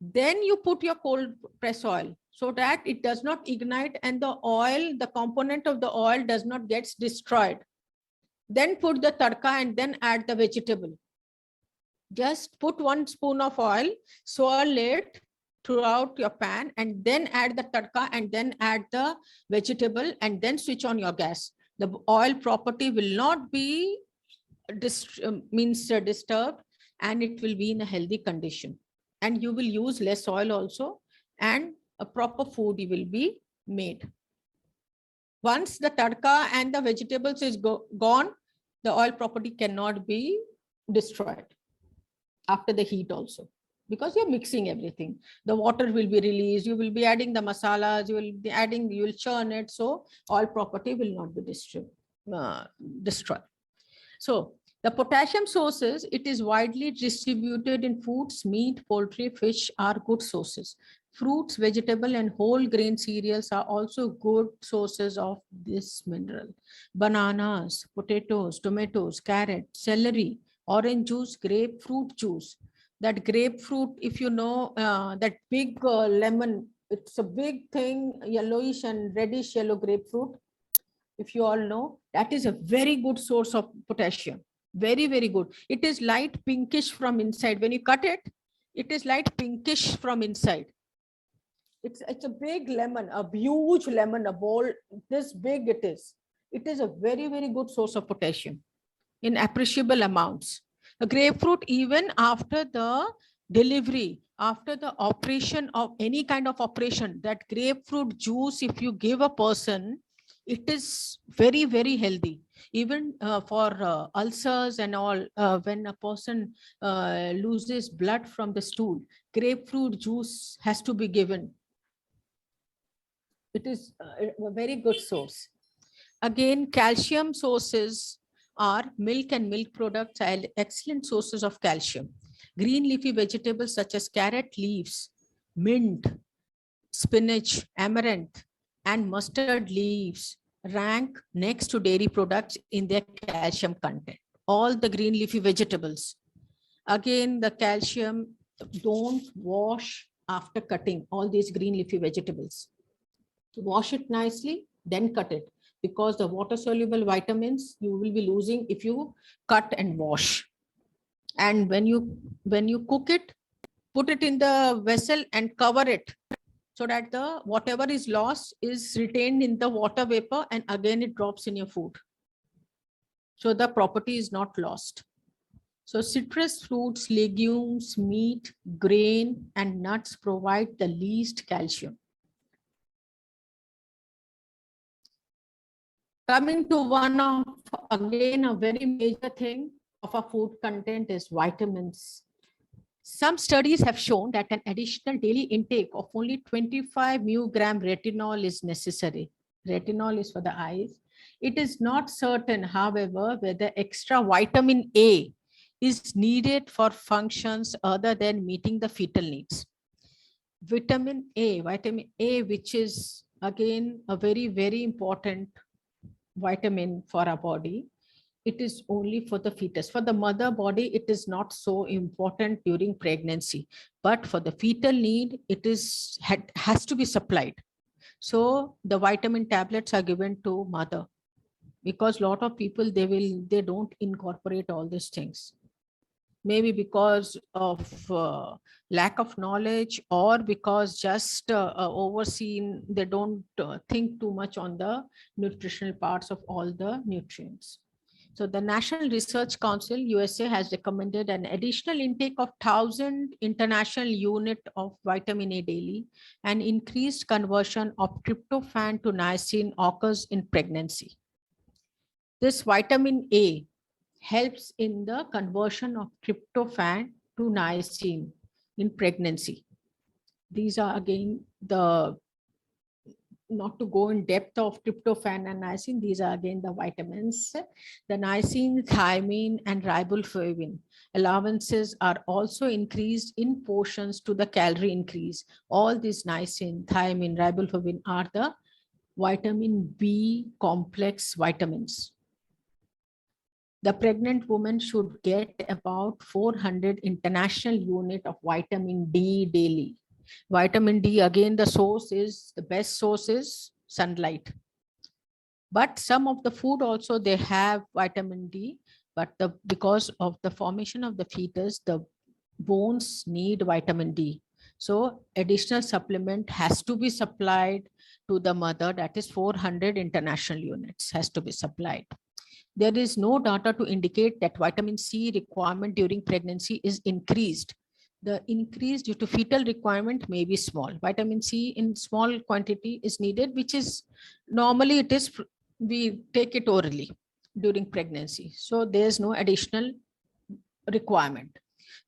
Then you put your cold press oil so that it does not ignite and the component of the oil does not get destroyed. Then put the tadka and then add the vegetable. Just put 1 spoon of oil, swirl it throughout your pan, and then add the tadka and then add the vegetable and then switch on your gas. The oil property will not be disturbed, and it will be in a healthy condition. And you will use less oil also, and a proper food will be made. Once the tadka and the vegetables is gone, the oil property cannot be destroyed after the heat also, because you're mixing everything. The water will be released, you will be adding the masalas, you will churn it, so oil property will not be destroyed. So the potassium sources, it is widely distributed in foods. Meat, poultry, fish are good sources. Fruits, vegetable, and whole grain cereals are also good sources of this mineral. Bananas, potatoes, tomatoes, carrot, celery, orange juice, grapefruit juice. That grapefruit, if you know, that big lemon, it's a big thing, yellowish and reddish yellow grapefruit. If you all know, that is a very good source of potassium. Very, very good. It is light pinkish from inside. When you cut it, it is light pinkish from inside. It's a big lemon, a huge lemon, a bowl, this big it is. It is a very, very good source of potassium in appreciable amounts. The grapefruit, even after the delivery, after the operation of any kind of operation, that grapefruit juice, if you give a person, it is very, very healthy. Even for ulcers and all, when a person loses blood from the stool, grapefruit juice has to be given. It is a very good source. Again, calcium sources are milk and milk products are excellent sources of calcium. Green leafy vegetables such as carrot leaves, mint, spinach, amaranth, and mustard leaves rank next to dairy products in their calcium content. All the green leafy vegetables. Again, the calcium, don't wash after cutting all these green leafy vegetables. Wash it nicely, then cut it, because the water soluble vitamins you will be losing if you cut and wash. And when you cook it, put it in the vessel and cover it, so that the whatever is lost is retained in the water vapor, and again it drops in your food. So the property is not lost. So citrus fruits, legumes, meat, grain, and nuts provide the least calcium. Coming to one of, again, a very major thing of our food content is vitamins. Some studies have shown that an additional daily intake of only 25 μg retinol is necessary. Retinol is for the eyes. It is not certain, however, whether extra vitamin A is needed for functions other than meeting the fetal needs. Vitamin A, which is again a very, very important vitamin for our body, it is only for the fetus. For the mother body, it is not so important during pregnancy, but for the fetal need, it has to be supplied. So the vitamin tablets are given to mother, because a lot of people, they don't incorporate all these things. Maybe because of lack of knowledge, or because just overseen, they don't think too much on the nutritional parts of all the nutrients. So the National Research Council, USA, has recommended an additional intake of 1,000 international unit of vitamin A daily, and increased conversion of tryptophan to niacin occurs in pregnancy. This vitamin A helps in the conversion of tryptophan to niacin in pregnancy. These are again the, not to go in depth of tryptophan and niacin, these are again the vitamins. The niacin, thiamine, and riboflavin allowances are also increased in portions to the calorie increase. All these niacin, thiamine, riboflavin are the vitamin B complex vitamins. The pregnant woman should get about 400 international unit of vitamin D daily. Vitamin D, again, the source is, the best source is sunlight. But some of the food also, they have vitamin D, but because of the formation of the fetus, the bones need vitamin D. So additional supplement has to be supplied to the mother, that is 400 international units has to be supplied. There is no data to indicate that vitamin C requirement during pregnancy is increased. The increase due to fetal requirement may be small. Vitamin C in small quantity is needed, which is normally it is, we take it orally during pregnancy. So there's no additional requirement.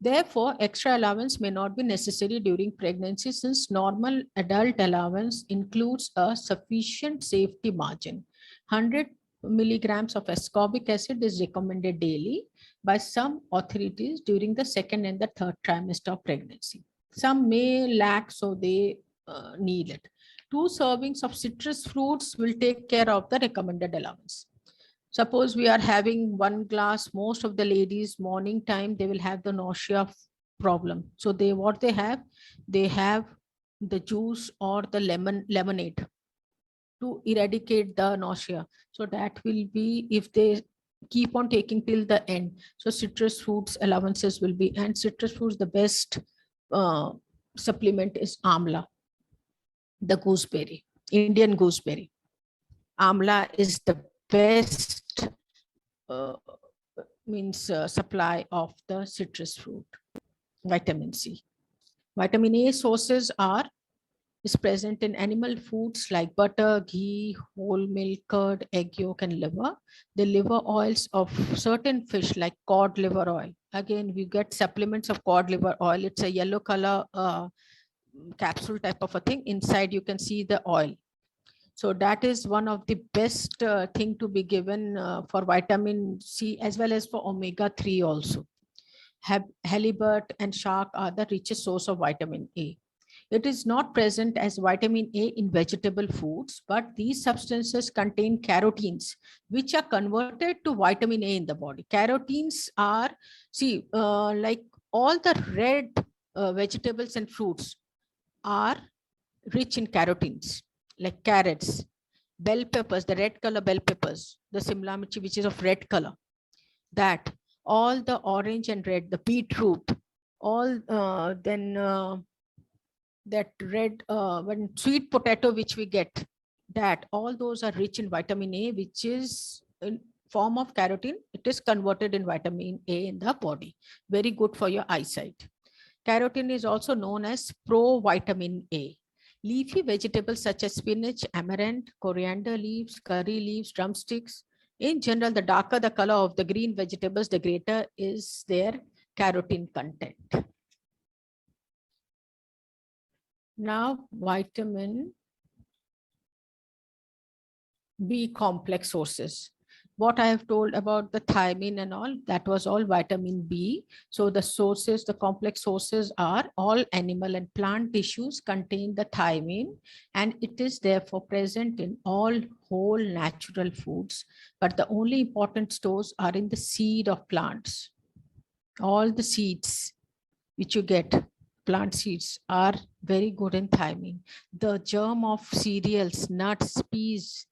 Therefore, extra allowance may not be necessary during pregnancy since normal adult allowance includes a sufficient safety margin. 100 milligrams of ascorbic acid is recommended daily by some authorities during the second and the third trimester of pregnancy. Some may lack, so they need it. 2 servings of citrus fruits will take care of the recommended allowance. Suppose we are having 1 glass, most of the ladies morning time, they will have the nausea problem. So what they have the juice or the lemonade to eradicate the nausea. So that will be, if they keep on taking till the end. So citrus fruits allowances will be, and citrus fruits, the best supplement is amla, the gooseberry, Indian gooseberry. Amla is the best supply of the citrus fruit, vitamin C. Vitamin A sources is present in animal foods like butter, ghee, whole milk, curd, egg yolk, and liver. The liver oils of certain fish like cod liver oil. Again, we get supplements of cod liver oil. It's a yellow color capsule type of a thing. Inside you can see the oil. So that is one of the best thing to be given for vitamin C as well as for omega-3 also. Halibut and shark are the richest source of vitamin A. It is not present as vitamin A in vegetable foods, but these substances contain carotenes, which are converted to vitamin A in the body. Carotenes are, like all the red vegetables and fruits are rich in carotenes, like carrots, bell peppers, the red color bell peppers, the simla mirchi, which is of red color, that all the orange and red, the beetroot, all that red one sweet potato which we get, that all those are rich in vitamin A, which is in form of carotene. It is converted in vitamin A in the body. Very good for your eyesight. Carotene is also known as provitamin A. Leafy vegetables such as spinach, amaranth, coriander leaves, curry leaves, drumsticks. In general, the darker the color of the green vegetables, the greater is their carotene content. Now, vitamin B complex sources. What I have told about the thiamine and all, that was all vitamin B. So the sources, the complex sources are all animal and plant tissues contain the thiamine, and it is therefore present in all whole natural foods. But the only important stores are in the seed of plants. All the seeds which you get, plant seeds, are very good in thiamine. The germ of cereals, nuts, peas,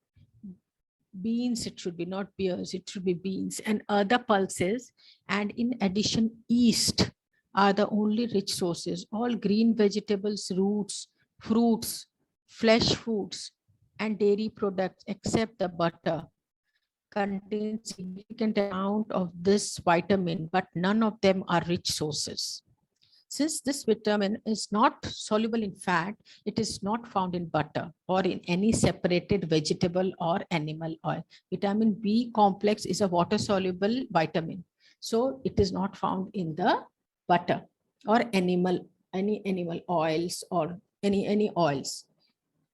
beans, it should be not pears, it should be beans, and other pulses, and in addition yeast are the only rich sources. All green vegetables, roots, fruits, flesh foods, and dairy products except the butter contain significant amount of this vitamin, but none of them are rich sources. Since this vitamin is not soluble in fat, it is not found in butter or in any separated vegetable or animal oil. Vitamin B complex is a water soluble vitamin. So it is not found in the butter or any animal oils or any oils.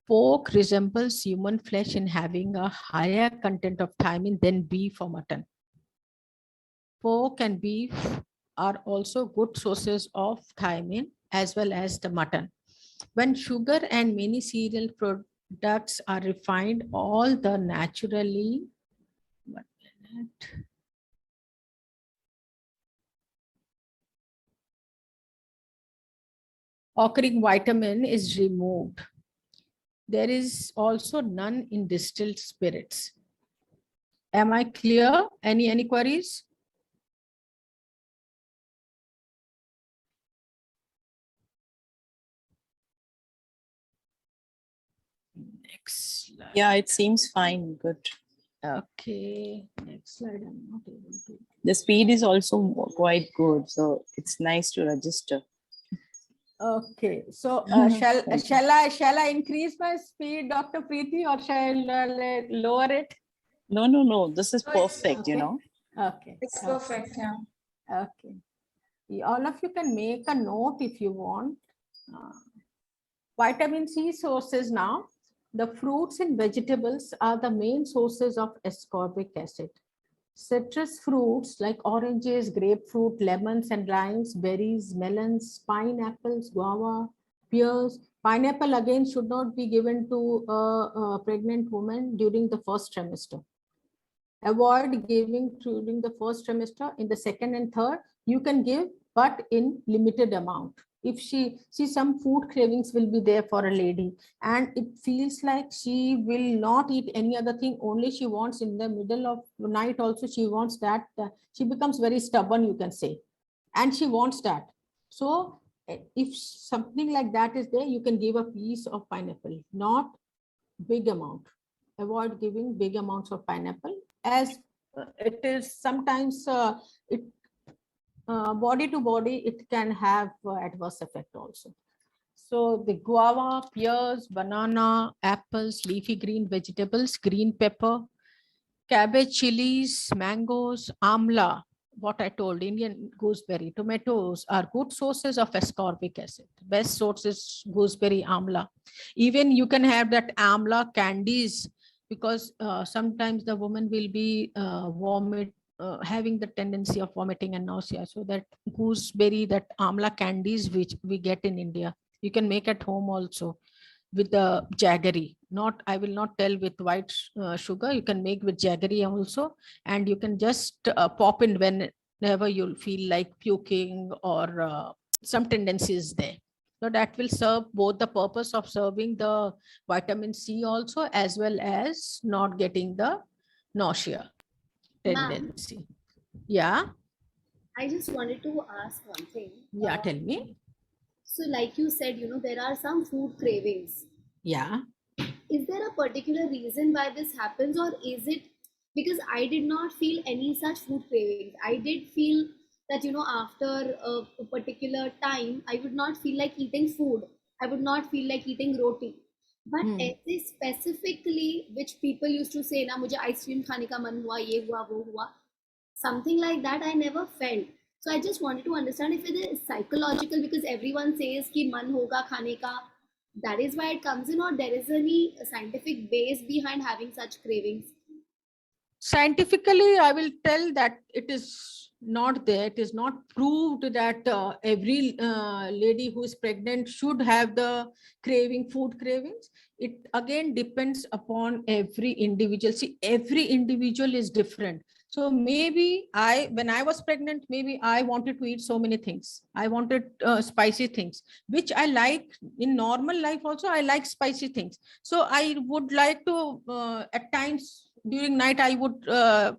Pork resembles human flesh in having a higher content of thiamine than beef or mutton. Pork and beef are also good sources of thiamine as well as the mutton. When sugar and many cereal products are refined, all the naturally occurring vitamin is removed. There is also none in distilled spirits. Am I clear? Any queries? Next slide. Yeah, it seems fine. Good. Okay, next slide. I'm not able to. The speed is also quite good, so it's nice to register. Okay, so Mhm. shall I increase my speed, Dr. Preeti, or shall I lower it? No. This is No, it's perfect, you okay. know. Okay. It's okay. perfect, yeah. Okay. All of you can make a note if you want. Vitamin C sources now. The fruits and vegetables are the main sources of ascorbic acid. Citrus fruits like oranges, grapefruit, lemons and limes, berries, melons, pineapples, guava, pears. Pineapple again should not be given to a pregnant woman during the first trimester. Avoid giving during the first trimester. In the second and third, you can give, but in limited amount. If she some food cravings will be there for a lady, and it feels like she will not eat any other thing, only she wants in the middle of the night also she wants that, she becomes very stubborn, you can say, and she wants that. So if something like that is there, you can give a piece of pineapple, not big amount. Avoid giving big amounts of pineapple, as it is sometimes it body to body, it can have adverse effect also. So the guava, pears, banana, apples, leafy green vegetables, green pepper, cabbage, chilies, mangoes, amla, what I told, Indian gooseberry, tomatoes are good sources of ascorbic acid. Best source is gooseberry, amla. Even you can have that amla candies, because sometimes the woman will be having the tendency of vomiting and nausea. So that gooseberry, that amla candies which we get in India, you can make at home also with the jaggery. Not, I will not tell with white sugar. You can make with jaggery also, and you can just pop in whenever you'll feel like puking or some tendencies there. So that will serve both the purpose of serving the vitamin C also, as well as not getting the nausea Ma'am, tendency. Yeah, I just wanted to ask one thing. yeah, tell me. So, like you said, there are some food cravings. Yeah. Is there a particular reason why this happens, or is it because I did not feel any such food cravings? I did feel that, after a particular time, I would not feel like eating food. I would not feel like eating roti. But ऐसे specifically, which people used to say, ना मुझे ice cream खाने का मन हुआ, ये हुआ, वो हुआ, something like that I never felt. So I just wanted to understand if it is psychological, because everyone says कि मन होगा खाने का, that is why it comes in, or there is any scientific base behind having such cravings? Scientifically, I will tell that it is not there. It is not proved that every lady who is pregnant should have the food cravings. It again depends upon every individual. See, every individual is different. So maybe when I was pregnant, maybe I wanted to eat so many things. I wanted spicy things, which I like in normal life also. I like spicy things. So I would like to, at times, during night I would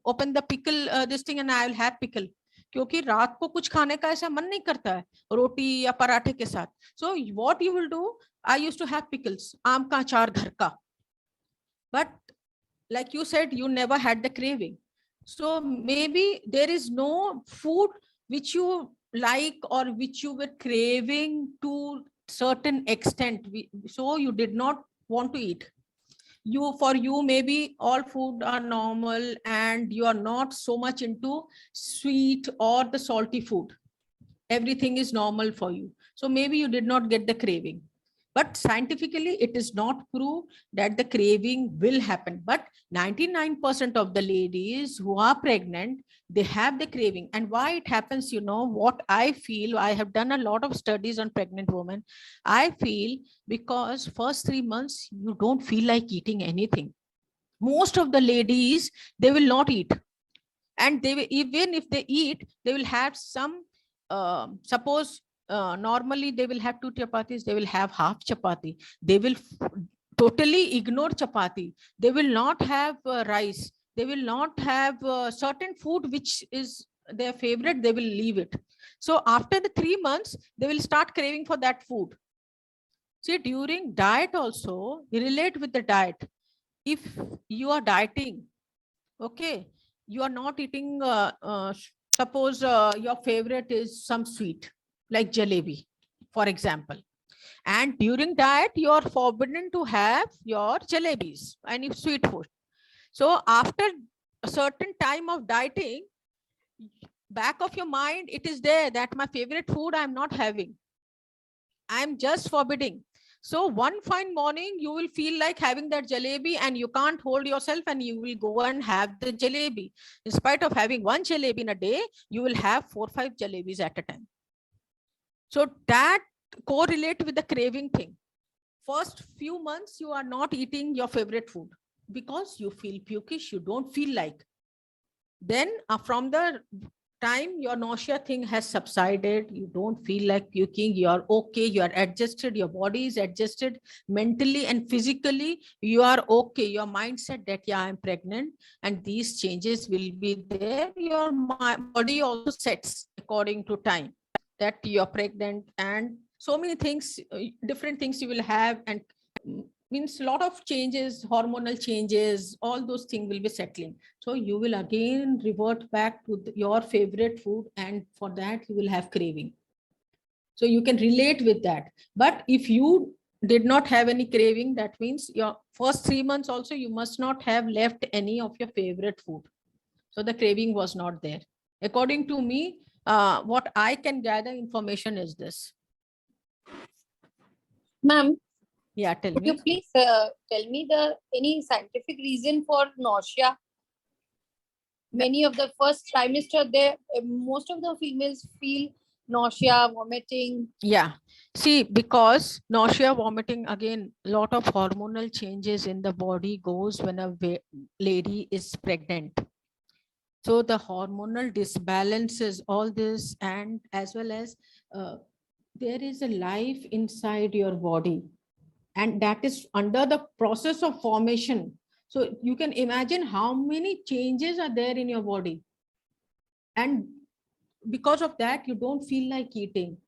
open the pickle this thing, and I will have pickle, क्योंकि रात को कुछ खाने का ऐसा मन नहीं करता है रोटी या पराठे के साथ. So what you will do, I used to have pickles, आम का अचार घर का. But like you said, you never had the craving. So maybe there is no food which you like or which you were craving to certain extent, so you did not want to eat. For you maybe all food are normal and you are not so much into sweet or the salty food. Everything is normal for you, so maybe you did not get the craving. But scientifically it is not proved that the craving will happen. But 99% of the ladies who are pregnant, they have the craving. And why it happens, what I feel, I have done a lot of studies on pregnant women. I feel because first 3 months you don't feel like eating anything. Most of the ladies, they will not eat, and they will, even if they eat, they will have some, suppose normally they will have 2 chapatis, they will have half chapati. They will totally ignore chapati. They will not have rice. They will not have certain food which is their favorite. They will leave it. So after the 3 months, they will start craving for that food. See, during diet also, relate with the diet. If you are dieting, okay, you are not eating, suppose your favorite is some sweet like jalebi, for example, and during diet you are forbidden to have your jalebis and if sweet food. So after a certain time of dieting, back of your mind it is there that my favorite food I am not having, I am just forbidding. So one fine morning, you will feel like having that jalebi and you can't hold yourself and you will go and have the jalebi. In spite of having one jalebi in a day, you will have 4-5 jalebis at a time. So that correlate with the craving thing. First few months, you are not eating your favorite food because you feel pukish, you don't feel like. Then from the time your nausea thing has subsided, you don't feel like puking, you are okay, you are adjusted, your body is adjusted mentally and physically, you are okay, your mindset that yeah, I'm pregnant and these changes will be there, your body also sets according to time that you're pregnant, and so many things, different things you will have, and means a lot of changes, hormonal changes, all those things will be settling. So you will again revert back to your favorite food, and for that you will have craving. So you can relate with that. But if you did not have any craving, that means your first 3 months also you must not have left any of your favorite food. So the craving was not there. According to me, what I can gather information is this. Ma'am, Yeah, tell could me. you please tell me any scientific reason for nausea? Many of the first trimester, most of the females feel nausea, vomiting. Yeah. See, because nausea, vomiting, again, lot of hormonal changes in the body goes when a lady is pregnant. So the hormonal disbalances, all this, and as well as there is a life inside your body, and that is under the process of formation. So you can imagine how many changes are there in your body. And because of that, you don't feel like eating.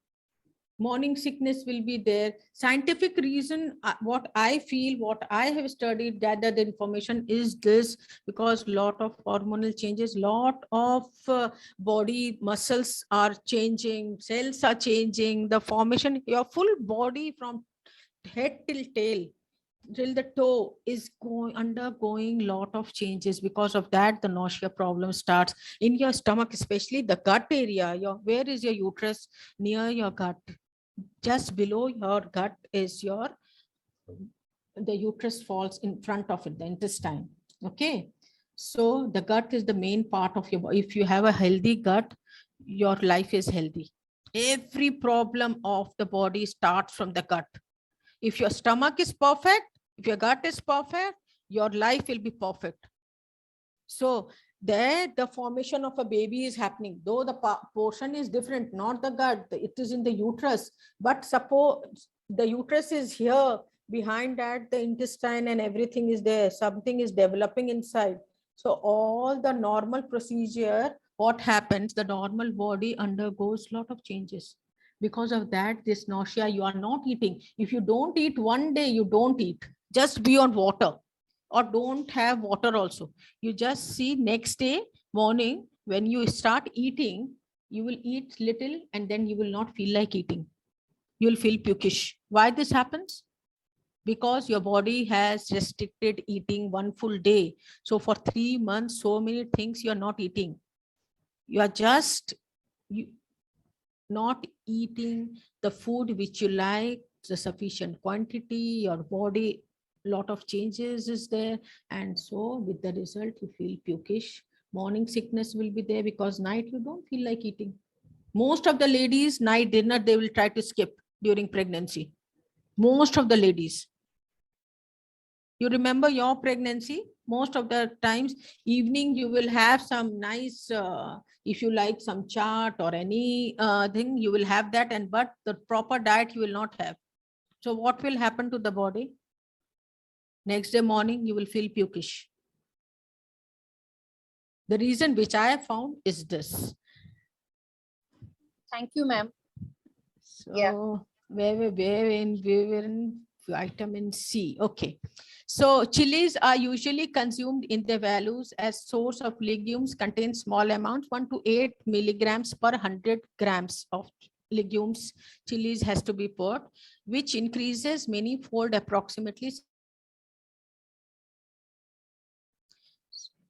Morning sickness will be there. Scientific reason, what I feel, what I have studied, gathered information is this, because lot of hormonal changes, lot of body muscles are changing, cells are changing, the formation, your full body from head till tail, till the toe is undergoing lot of changes. Because of that, the nausea problem starts in your stomach, especially the gut area. Where is your uterus? Near your gut. Just below your gut is the uterus falls in front of it, the intestine. Okay. So the gut is the main part of your body. If you have a healthy gut, your life is healthy. Every problem of the body starts from the gut. If your stomach is perfect, if your gut is perfect, your life will be perfect. So there, the formation of a baby is happening, though the portion is different, not the gut, it is in the uterus. But suppose the uterus is here, behind that the intestine and everything is there, something is developing inside. So all the normal procedure, what happens, the normal body undergoes a lot of changes. Because of that, this nausea, you are not eating. If you don't eat one day, you don't eat, just be on water, or don't have water also. You just see next day morning when you start eating, You will eat little and then you will not feel like eating. You'll feel pukish. Why this happens? Because your body has restricted eating one full day. So for 3 months, so many things you're not eating. You are just not eating the food which you like, the sufficient quantity, your body, lot of changes is there. And so with the result, you feel pukish. Morning sickness will be there because night you don't feel like eating. Most of the ladies, night dinner, they will try to skip during pregnancy. Most of the ladies. You remember your pregnancy? Most of the times, evening you will have some nice, if you like some chaat or any thing, you will have that, and but the proper diet you will not have. So what will happen to the body? Next day morning, you will feel pukish. The reason which I have found is this. Thank you, ma'am. So Yeah. we're in vitamin C. Okay. So chilies are usually consumed in their values as source of legumes contain small amounts, 1 to 8 milligrams per 100 grams of legumes. Chilies has to be put, which increases many fold approximately.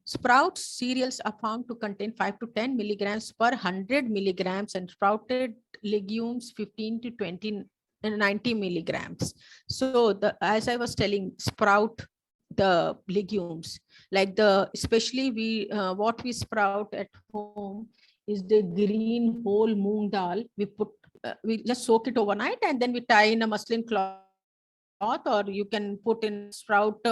Sprouts cereals are found to contain 5 to 10 milligrams per 100 milligrams and sprouted legumes 15 to 20 and 90 milligrams. So as I was telling, sprout the legumes, like especially what we sprout at home is the green whole moong dal. We just soak it overnight and then we tie in a muslin cloth, or you can put in sprout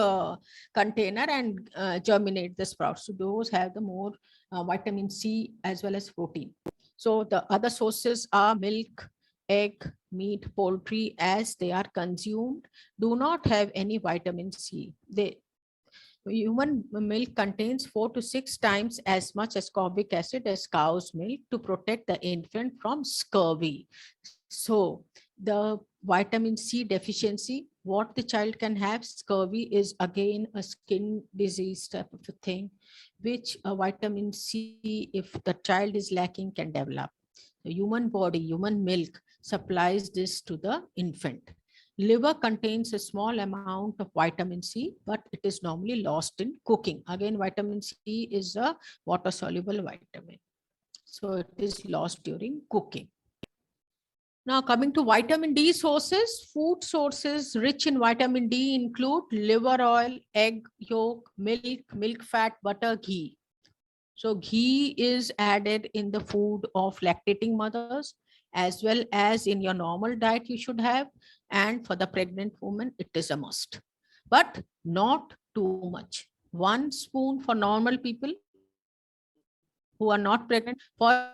container and germinate the sprouts. So those have the more vitamin C as well as protein. So the other sources are milk, egg, meat, poultry, as they are consumed, do not have any vitamin C. Human milk contains 4 to 6 times as much ascorbic acid as cow's milk to protect the infant from scurvy. So the vitamin C deficiency, what the child can have, scurvy is again a skin disease type of a thing, which a vitamin C, if the child is lacking, can develop. The human body, human milk supplies this to the infant. Liver contains a small amount of vitamin C, but it is normally lost in cooking. Again, vitamin C is a water-soluble vitamin. So it is lost during cooking. Now coming to vitamin D sources, food sources rich in vitamin D include liver oil, egg yolk, milk fat, butter, ghee. So ghee is added in the food of lactating mothers as well as in your normal diet you should have. And for the pregnant woman, it is a must, but not too much. 1 spoon for normal people who are not pregnant. For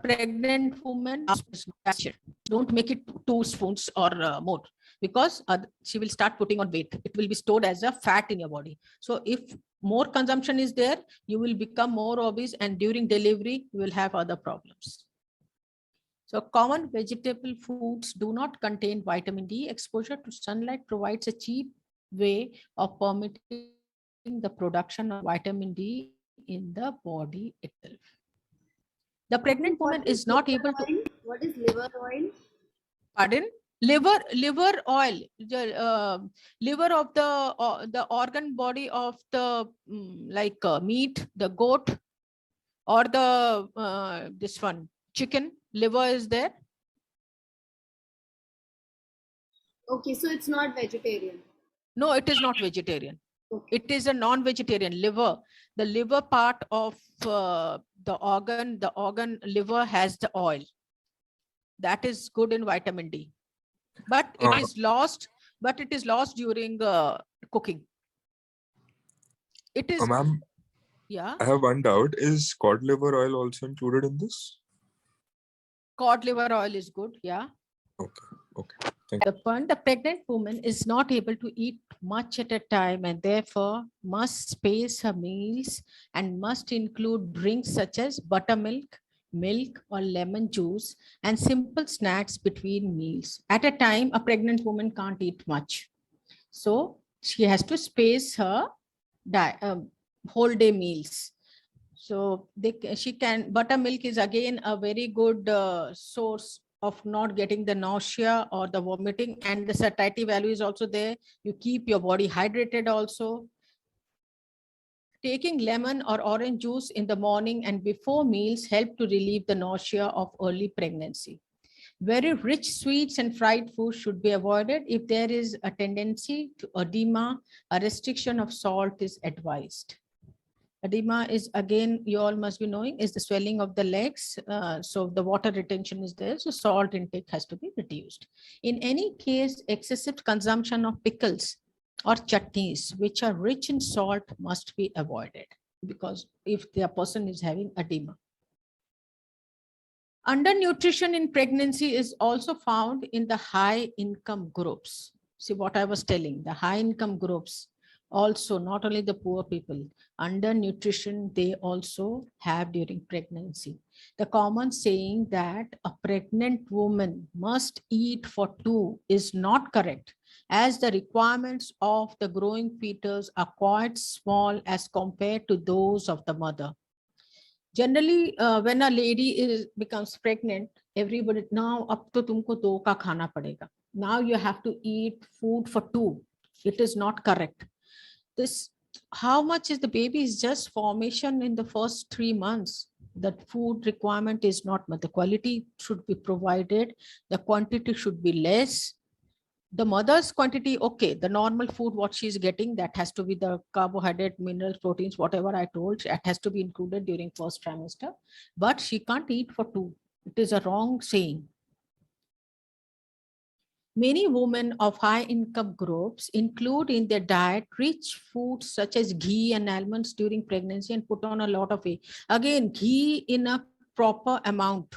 pregnant women, don't make it 2 spoons or more, because she will start putting on weight. It will be stored as a fat in your body. So if more consumption is there, you will become more obese, and during delivery, you will have other problems. So common vegetable foods do not contain vitamin D. Exposure to sunlight provides a cheap way of permitting the production of vitamin D in the body itself. The pregnant woman is not able to. What is liver oil? Pardon? Liver oil, liver of the organ body of the like meat, the goat, or the this one chicken liver is there. Okay, so it's not vegetarian. No, it is not vegetarian. Okay. It is a non-vegetarian liver. The liver part of the organ liver has the oil. That is good in vitamin D. But it is lost. But it is lost during cooking. It is. Ma'am, Yeah. I have one doubt. Is cod liver oil also included in this? Cod liver oil is good. Yeah. Okay. Thank you. The pregnant woman is not able to eat much at a time and therefore must space her meals and must include drinks such as buttermilk, milk or lemon juice, and simple snacks between meals. At a time, a pregnant woman can't eat much. So she has to space her whole day meals. So she can, buttermilk is again a very good source of not getting the nausea or the vomiting, and the satiety value is also there. You keep your body hydrated also. Taking lemon or orange juice in the morning and before meals help to relieve the nausea of early pregnancy. Very rich sweets and fried food should be avoided. If there is a tendency to edema, a restriction of salt is advised. Edema is, again, you all must be knowing, is the swelling of the legs. So the water retention is there. So salt intake has to be reduced. In any case, excessive consumption of pickles or chutneys, which are rich in salt, must be avoided, because if the person is having edema. Undernutrition in pregnancy is also found in the high income groups. See what I was telling, the high income groups also, not only the poor people, undernutrition they also have during pregnancy. The common saying that a pregnant woman must eat for two is not correct, as the requirements of the growing fetus are quite small as compared to those of the mother. Generally, when a lady becomes pregnant, everybody, now up to tumko do ka khana padega. Now you have to eat food for two. It is not correct. This, how much is the baby is just formation in the first 3 months. That food requirement is not, but the quality should be provided. The quantity should be less. The mother's quantity, okay, the normal food, what she's getting, that has to be the carbohydrate, minerals, proteins, whatever I told, that has to be included during first trimester, but she can't eat for two. It is a wrong saying. Many women of high income groups include in their diet rich foods such as ghee and almonds during pregnancy and put on a lot of weight. Again, ghee in a proper amount,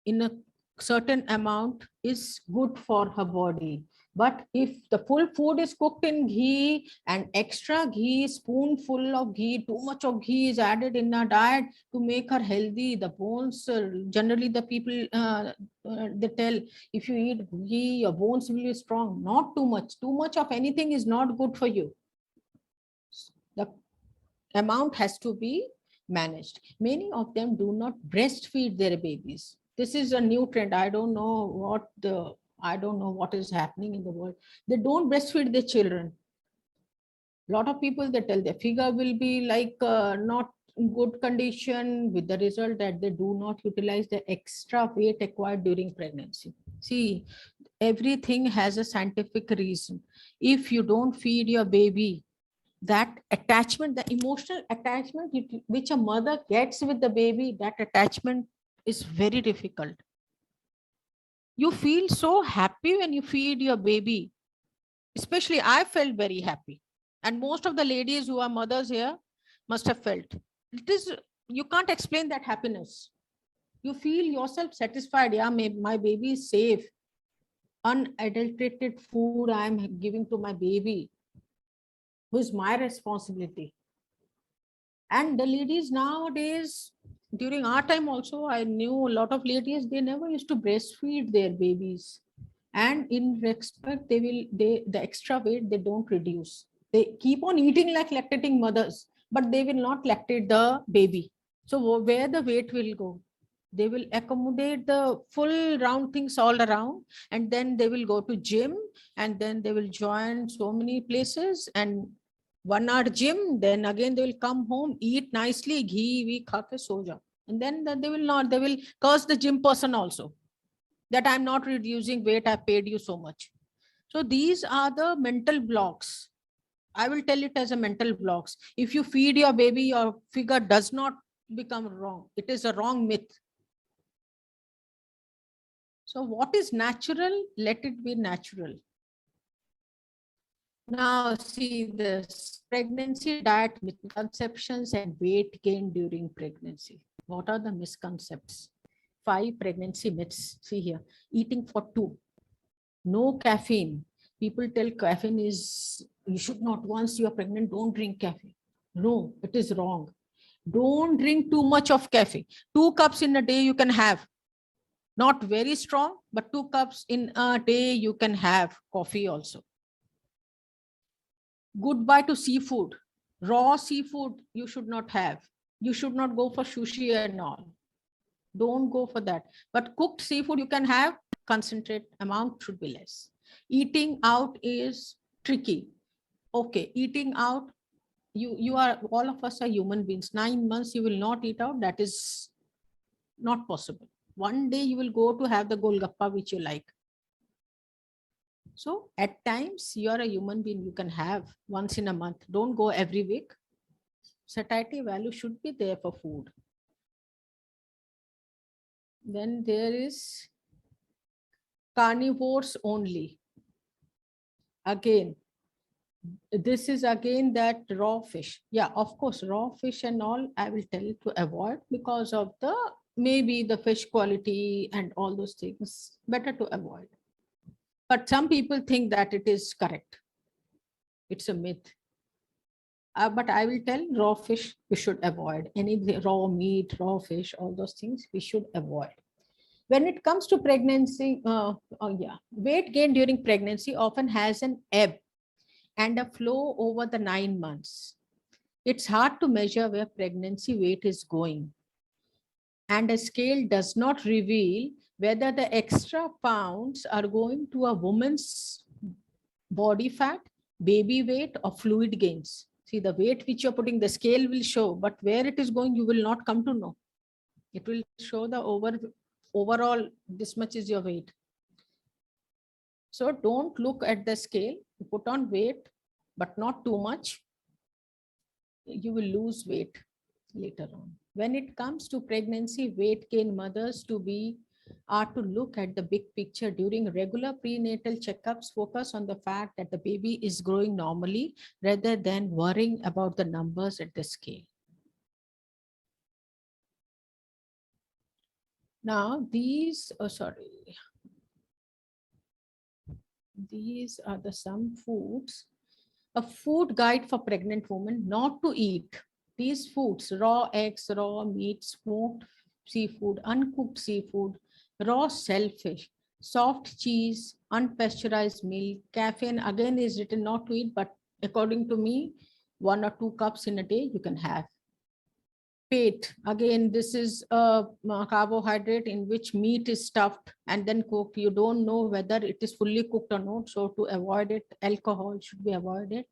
in a certain amount is good for her body. But if the full food is cooked in ghee and extra ghee, spoonful of ghee, too much of ghee is added in her diet to make her healthy, the bones, generally the people, they tell, if you eat ghee, your bones will be strong. Not too much. Too much of anything is not good for you. The amount has to be managed. Many of them do not breastfeed their babies. This is a new trend. I don't know what is happening in the world. They don't breastfeed their children. A lot of people, they tell their figure will be like not in good condition, with the result that they do not utilize the extra weight acquired during pregnancy. See, everything has a scientific reason. If you don't feed your baby, that attachment, the emotional attachment which a mother gets with the baby, that attachment is very difficult. You feel so happy when you feed your baby. Especially I felt very happy. And most of the ladies who are mothers here must have felt. It is, you can't explain that happiness. You feel yourself satisfied. Yeah, my baby is safe. Unadulterated food I am giving to my baby, who is my responsibility. And the ladies nowadays, during our time also, I knew a lot of ladies, they never used to breastfeed their babies. And in respect, the extra weight, they don't reduce. They keep on eating like lactating mothers, but they will not lactate the baby. So where the weight will go? They will accommodate the full round things all around, and then they will go to gym, and then they will join so many places, and 1 hour gym, then again they will come home, eat nicely, ghee, khake so ja. And then they will curse the gym person also, that I'm not reducing weight, I paid you so much. So these are the mental blocks. I will tell it as a mental blocks. If you feed your baby, your figure does not become wrong. It is a wrong myth. So what is natural? Let it be natural. Now see this pregnancy diet misconceptions and weight gain during pregnancy. What are the misconceptions? 5 pregnancy myths. See here, eating for 2. No caffeine. People tell caffeine is, you should not, once you are pregnant, don't drink caffeine. No, it is wrong. Don't drink too much of caffeine. 2 cups in a day you can have. Not very strong, but 2 cups in a day you can have coffee also. Goodbye to seafood. Raw seafood you should not have. You should not go for sushi and all. Don't go for that. But cooked seafood you can have, concentrate amount should be less. Eating out is tricky. Okay, eating out, you are, all of us are human beings. 9 months you will not eat out, that is not possible. One day you will go to have the golgappa which you like. So at times you are a human being, you can have once in a month. Don't go every week. Satiety value should be there for food. Then there is carnivores only. Again, this is again that raw fish. Yeah, of course, raw fish and all I will tell you to avoid because of the maybe the fish quality and all those things. Better to avoid. But some people think that it is correct. It's a myth. But I will tell raw fish we should avoid. Any raw meat, raw fish, all those things we should avoid. When it comes to pregnancy, weight gain during pregnancy often has an ebb and a flow over the 9 months. It's hard to measure where pregnancy weight is going. And a scale does not reveal whether the extra pounds are going to a woman's body fat, baby weight, or fluid gains. See, the weight which you're putting, the scale will show, but where it is going, you will not come to know. It will show the overall, this much is your weight. So don't look at the scale, put on weight, but not too much. You will lose weight later on. When it comes to pregnancy, weight gain mothers are to look at the big picture during regular prenatal checkups, focus on the fact that the baby is growing normally rather than worrying about the numbers at the scale. Now these are some foods. A food guide for pregnant women not to eat. These foods: raw eggs, raw meat, smoked seafood, uncooked seafood, raw shellfish, soft cheese, unpasteurized milk, caffeine. Again is written not to eat, but according to me, 1 or 2 cups in a day you can have. Pate, again, this is a carbohydrate in which meat is stuffed and then cooked. You don't know whether it is fully cooked or not. So to avoid it, alcohol should be avoided.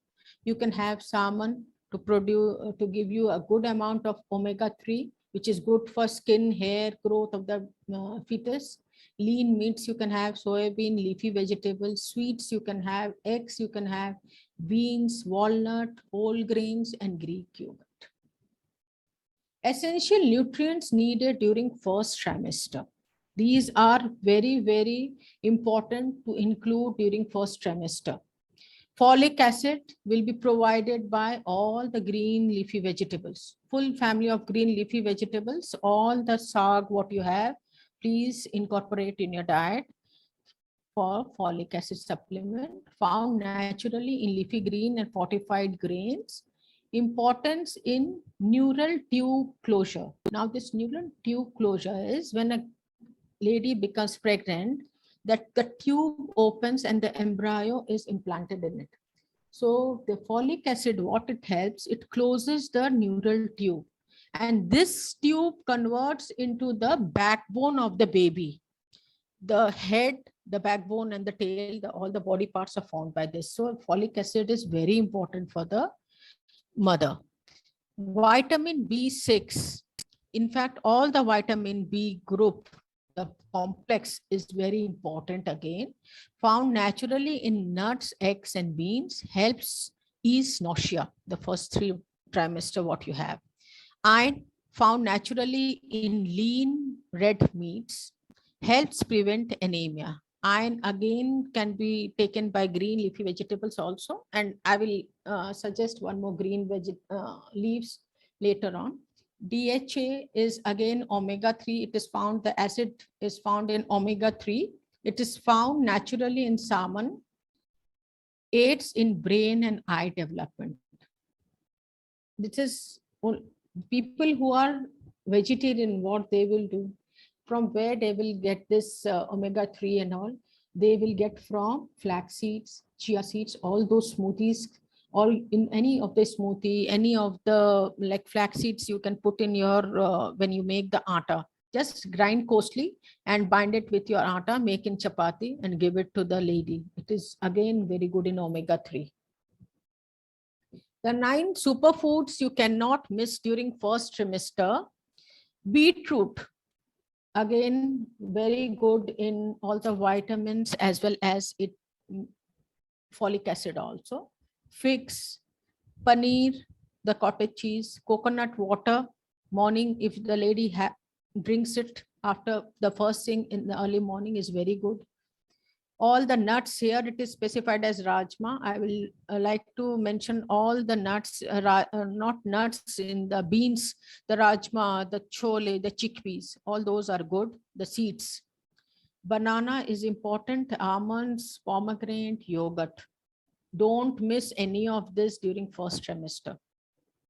You can have salmon to give you a good amount of omega-3, which is good for skin, hair, growth of the fetus. Lean meats you can have, soya bean, leafy vegetables, sweets you can have, eggs you can have, beans, walnut, whole grains, and Greek yogurt. Essential nutrients needed during first trimester. These are very, very important to include during first trimester. Folic acid will be provided by all the green leafy vegetables. Full family of green leafy vegetables, all the sag what you have, please incorporate in your diet for folic acid supplement found naturally in leafy green and fortified grains. Importance in neural tube closure. Now this neural tube closure is when a lady becomes pregnant, that the tube opens and the embryo is implanted in it. So the folic acid, what it helps, it closes the neural tube. And this tube converts into the backbone of the baby. The head, the backbone, and the tail, all the body parts are formed by this. So folic acid is very important for the mother. Vitamin B6. In fact, all the vitamin B group, the complex is very important again. Found naturally in nuts, eggs, and beans, helps ease nausea, the first 3 trimester what you have. Iron, found naturally in lean red meats, helps prevent anemia. Iron again can be taken by green leafy vegetables also, and I will suggest one more green leaves later on. DHA is again omega-3. It is found, the acid is found in omega-3. It is found naturally in salmon, aids in brain and eye development. This is people who are vegetarian, what they will do. From where they will get this omega-3 and all? They will get from flax seeds, chia seeds, all those smoothies or in any of the smoothie, any of the like flax seeds you can put in your, when you make the atta, just grind coarsely and bind it with your atta, make in chapati and give it to the lady. It is again very good in omega-3. The 9 superfoods you cannot miss during first trimester. Beetroot, again, very good in all the vitamins as well as it folic acid also. Figs, paneer, the cottage cheese, coconut water, morning, if the lady drinks it after the first thing in the early morning is very good. All the nuts here, it is specified as rajma. I will like to mention all the nuts, not nuts in the beans, the rajma, the chole, the chickpeas, all those are good. The seeds. Banana is important, almonds, pomegranate, yogurt. Don't miss any of this during first trimester.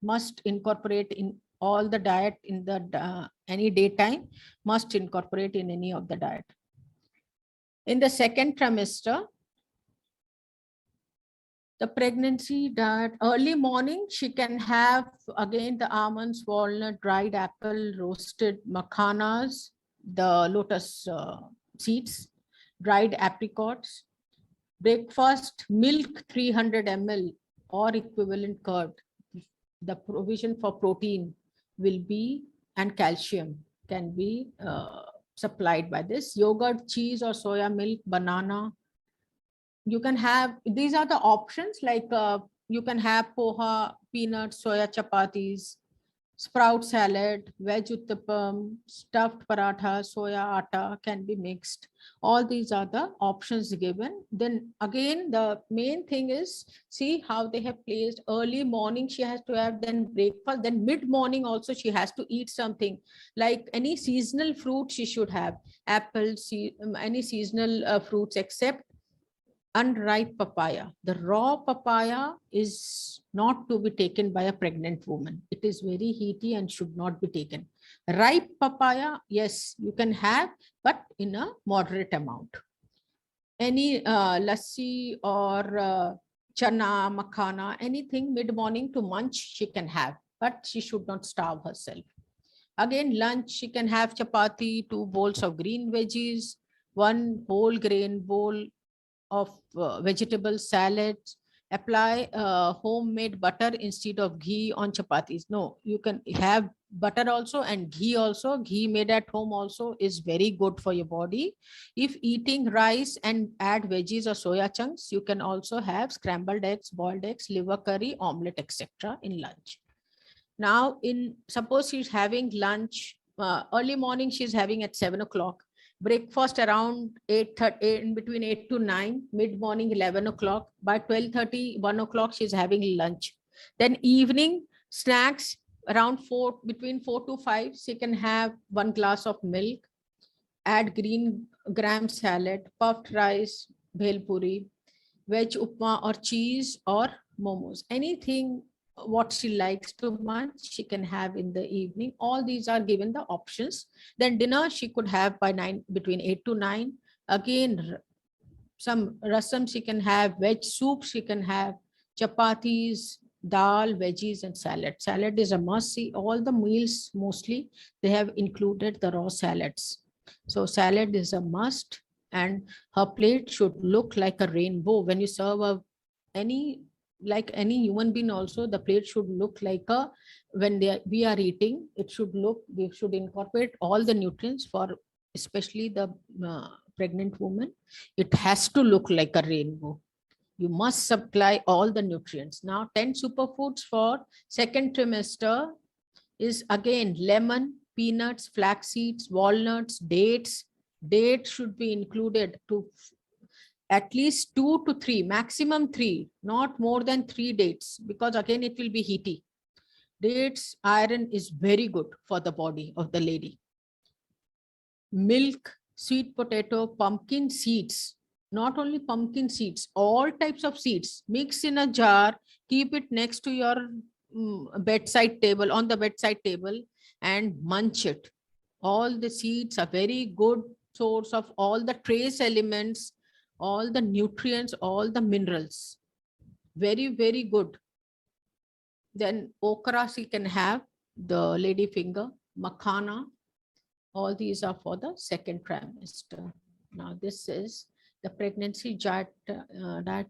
Must incorporate in all the diet in the any daytime, must incorporate in any of the diet. In the second trimester, the pregnancy diet, early morning, she can have again the almonds, walnut, dried apple, roasted makhanas, the lotus seeds, dried apricots. Breakfast, milk 300 ml or equivalent curd. The provision for protein will be, and calcium can be supplied by this. Yogurt, cheese or soya milk, banana. You can have, these are the options, like you can have poha, peanuts, soya chapatis, sprout salad, veg uttapam, stuffed paratha, soya atta can be mixed. All these are the options given. Then again, the main thing is, see how they have placed early morning, she has to have then breakfast, then mid morning also she has to eat something, like any seasonal fruit she should have, apples, any seasonal fruits except unripe papaya. The raw papaya is not to be taken by a pregnant woman. It is very heaty and should not be taken. Ripe papaya, yes, you can have, but in a moderate amount. Any lassi or chana, makhana, anything mid-morning to munch, she can have, but she should not starve herself. Again, lunch, she can have chapati, 2 bowls of green veggies, 1 whole grain bowl of vegetable salads. Apply homemade butter instead of ghee on chapatis. No, you can have butter also and ghee also. Ghee made at home also is very good for your body. If eating rice and add veggies or soya chunks, you can also have scrambled eggs, boiled eggs, liver curry, omelette, etc. in lunch. Now, suppose she's having lunch, early morning she's having at 7 o'clock. Breakfast around 8:30, in between 8 to 9, mid-morning 11 o'clock. By 12:30, 1 o'clock, she's having lunch. Then evening snacks around 4, between 4 to 5, she can have 1 glass of milk, add green gram salad, puffed rice, bhel puri, veg upma or cheese or momos. Anything what she likes to munch, she can have in the evening. All these are given the options. Then dinner she could have by 9, between 8 to 9. Again, some rasam she can have, veg soup she can have, chapatis, dal, veggies and salad. Salad is a must. See, all the meals mostly they have included the raw salads. So salad is a must, and her plate should look like a rainbow. When you serve like any human being also, the plate should look like a, when we are eating, it should look, we should incorporate all the nutrients for especially the pregnant woman. It has to look like a rainbow. You must supply all the nutrients. Now 10 superfoods for second trimester is again lemon, peanuts, flax seeds, walnuts, dates. Dates should be included to at least 2 to 3, maximum 3, not more than 3 dates, because again it will be heaty. Dates, iron is very good for the body of the lady. Milk, sweet potato, pumpkin seeds, not only pumpkin seeds, all types of seeds, mix in a jar, keep it next to your bedside table, on the bedside table, and munch it. All the seeds are very good source of all the trace elements, all the nutrients, all the minerals. very, very good. Then okra she can have, the lady finger, makhana, all these are for the second trimester. Now this is the pregnancy diet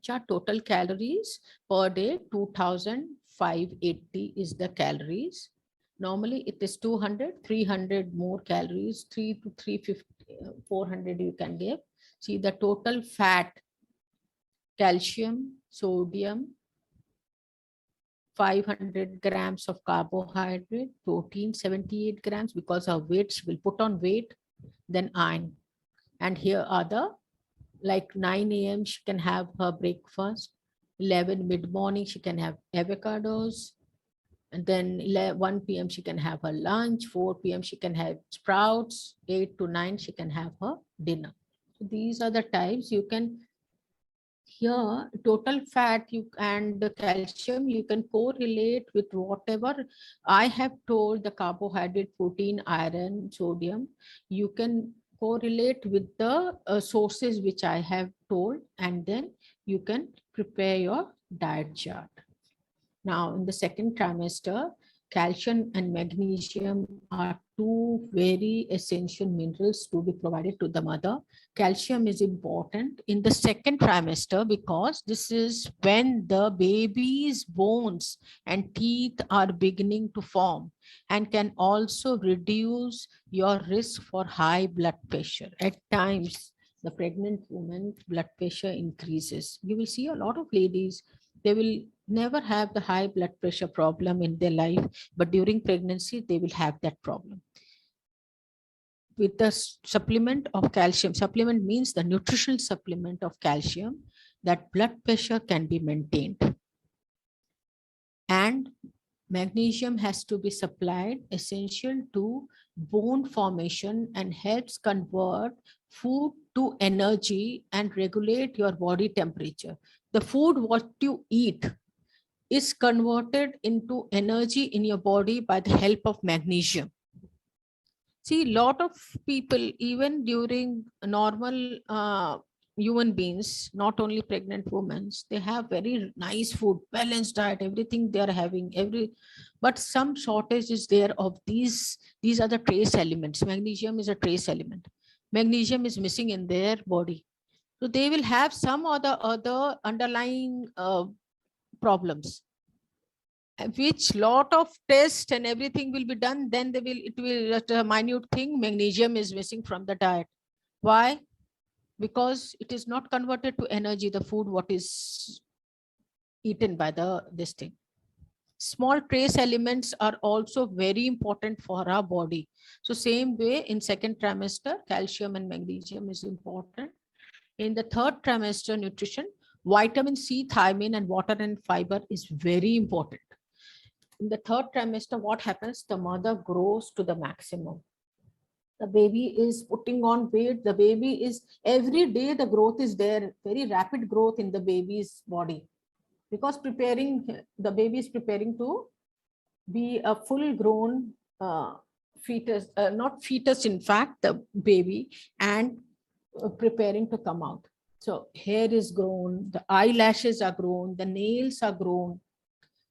chart. Total calories per day, 2,580 is the calories. Normally it is 200, 300 more calories, 3 to 350, 400 you can give. See the total fat, calcium, sodium, 500 grams of carbohydrate, protein 78 grams, because her weight, she will put on weight, then iron. And here are the, like 9 a.m. she can have her breakfast, 11 mid-morning she can have avocados, and then 1 p.m. she can have her lunch, 4 p.m. she can have sprouts, 8 to 9 she can have her dinner. So these are the types you can. Here, total fat and the calcium, you can correlate with whatever I have told, the carbohydrate, protein, iron, sodium. You can correlate with the sources which I have told, and then you can prepare your diet chart. Now, in the second trimester, calcium and magnesium are two very essential minerals to be provided to the mother. Calcium is important in the second trimester because this is when the baby's bones and teeth are beginning to form, and can also reduce your risk for high blood pressure. At times, the pregnant woman's blood pressure increases. You will see a lot of ladies, they will never have the high blood pressure problem in their life, but during pregnancy, they will have that problem. With the supplement of calcium, supplement means the nutritional supplement of calcium, that blood pressure can be maintained. And magnesium has to be supplied, essential to bone formation, and helps convert food to energy and regulate your body temperature. The food what you eat is converted into energy in your body by the help of magnesium. See, a lot of people, even during normal human beings, not only pregnant women, they have very nice food, balanced diet, everything they are having, but some shortage is there of these are the trace elements. Magnesium is a trace element. Magnesium is missing in their body. So they will have some other underlying problems, which lot of tests and everything will be done, then it will just a minute thing, magnesium is missing from the diet. Why? Because it is not converted to energy, the food what is eaten by this thing. Small trace elements are also very important for our body. So same way in second trimester, calcium and magnesium is important. In the third trimester nutrition, vitamin C, thiamine, and water and fiber is very important. In the third trimester, what happens? The mother grows to the maximum. The baby is putting on weight. The baby is, every day the growth is there, very rapid growth in the baby's body, because the baby is preparing to be a full grown fetus, not fetus, in fact, the baby, and preparing to come out. So hair is grown, the eyelashes are grown, the nails are grown.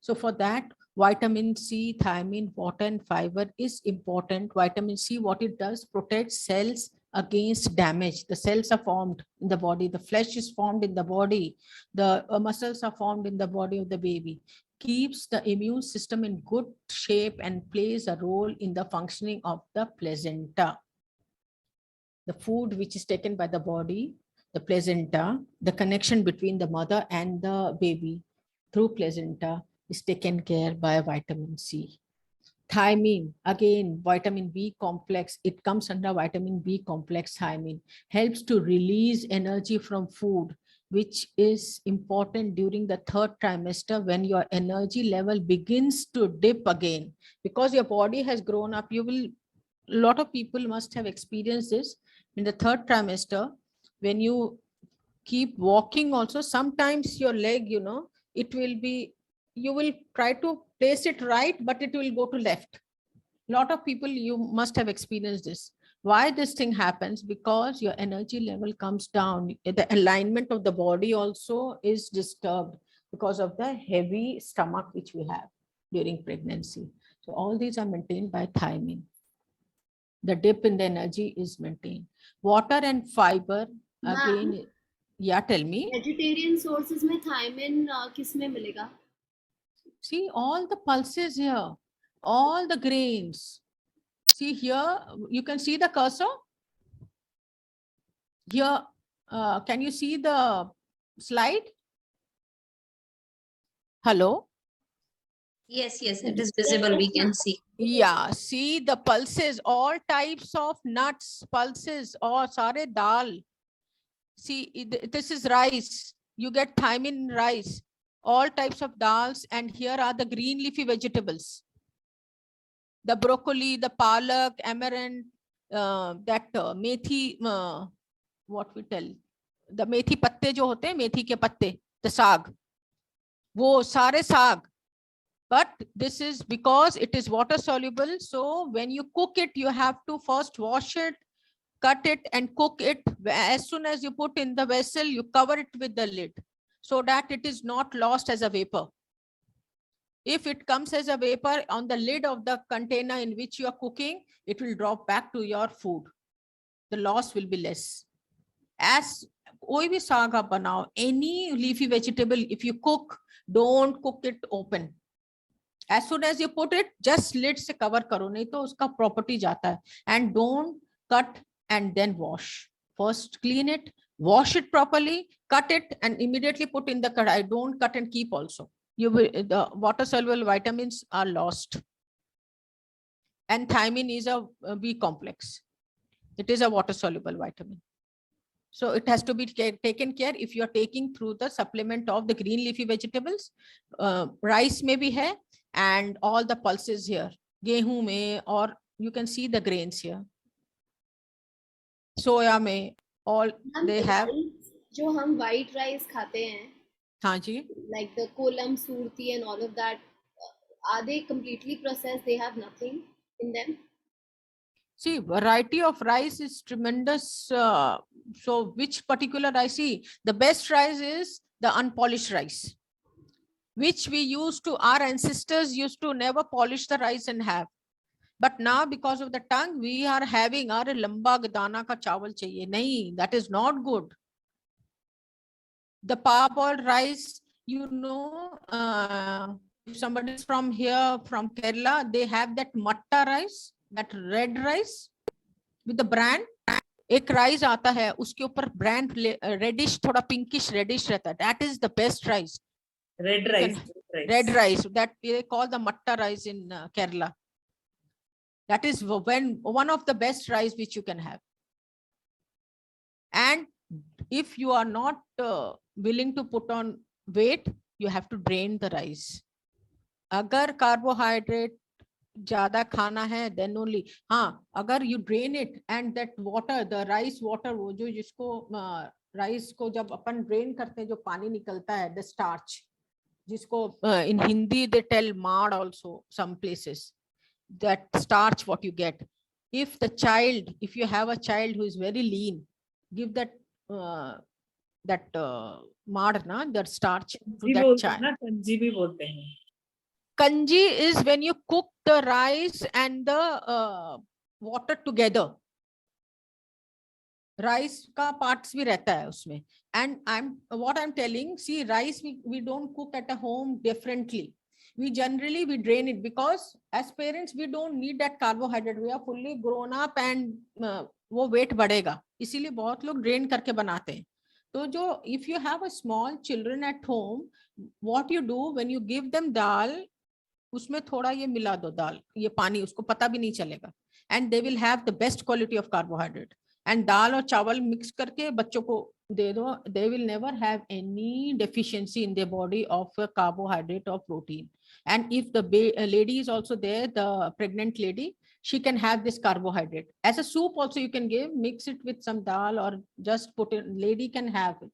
So for that, vitamin C, thiamine, water, and fiber is important. Vitamin C, what it does, protects cells against damage. The cells are formed in the body, the flesh is formed in the body, the muscles are formed in the body of the baby, keeps the immune system in good shape, and plays a role in the functioning of the placenta. The food which is taken by the body, the placenta, the connection between the mother and the baby through placenta is taken care by vitamin C. Thiamine, again, vitamin B complex, it comes under vitamin B complex. Thiamine helps to release energy from food, which is important during the third trimester when your energy level begins to dip again. Because your body has grown up, a lot of people must have experienced this in the third trimester. When you keep walking also, sometimes your leg, it will be, you will try to place it right, but it will go to left. A lot of people, you must have experienced this. Why this thing happens? Because your energy level comes down. The alignment of the body also is disturbed. because of the heavy stomach which we have during pregnancy. So all these are maintained by thiamine. The dip in the energy is maintained. Water and fiber, again, yeah, tell me. Vegetarian sources में thiamine किस में मिलेगा? See all the pulses here, all the grains. See here, you can see the cursor. Here, can you see the slide? Hello? Yes, it is visible. We can see. Yeah, see the pulses, all types of nuts, pulses, or sare dal. See, this is rice. You get thiamine in rice, all types of dals, and here are the green leafy vegetables. The broccoli, the palak, amaranth, methi, what we tell, the methi patte jo hote, methi ke patte, the saag, wo sare saag. But this is because it is water soluble. So when you cook it, you have to first wash it, cut it and cook it. As soon as you put in the vessel, you cover it with the lid so that it is not lost as a vapor. If it comes as a vapor on the lid of the container in which you are cooking, it will drop back to your food. The loss will be less. As koi bhi saag aap banao, any leafy vegetable, if you cook, don't cook it open. As soon as you put it, just lid se cover karo, nahi to uska property jata hai. And don't cut and then wash. First clean it, wash it properly, cut it and immediately put in the kadai. Don't cut and keep also. You will, the water soluble vitamins are lost. And thiamine is a B complex. It is a water soluble vitamin. So it has to be taken care if you are taking through the supplement of the green leafy vegetables. Rice may be here and all the pulses here. Gehu mein, or you can see the grains here. Soya mein, all they have. जो हम white rice खाते हैं, हाँ जी. like the kolam, surti and all of that, are they completely processed? They have nothing in them? See, variety of rice is tremendous. So which particular rice? See, the best rice is the unpolished rice, which we used to, our ancestors used to never polish the rice and have. But now because of the tongue, we are having our lamba dana ka chawal chahiye. Nahi, that is not good. The parboiled rice, you know, if somebody is from here, from Kerala, they have that matta rice, that red rice with the bran. एक rice आता है उसके ऊपर brand reddish, थोड़ा pinkish reddish रहता है. That is the best rice. Red rice. Red rice, that they call the matta rice in Kerala. That is one of the best rice which you can have. And if you are not willing to put on weight, you have to drain the rice. अगर carbohydrate ज्यादा खाना है, then only. हाँ, अगर you drain it and that water, the rice water, वो जो जिसको rice को जब अपन drain करते हैं जो पानी निकलता है, the starch, जिसको in Hindi they tell maad also some places, that starch what you get. If the child, if you have a child who is very lean, give that maad na, that starch to that child. kanji bhi bolte hain. Kanji is when you cook the rice and the water together. Rice का parts भी रहता है उसमें. And what I'm telling, see, rice we don't cook at a home differently. We generally drain it because as parents we don't need that carbohydrate. We are fully grown up and वो weight बढ़ेगा. इसीलिए बहुत लोग drain करके बनाते हैं. तो जो if you have a small children at home, what you do when you give them dal, उसमें थोड़ा ये मिला दो दाल, ये पानी, उसको पता भी नहीं चलेगा. And they will have the best quality of carbohydrate. And दाल और चावल mix करके बच्चों को दे दो. They will never have any deficiency in their body of a carbohydrate or protein. And if the lady is also there, the pregnant lady, she can have this carbohydrate. As a soup also you can give, mix it with some dal or just put it, lady can have it.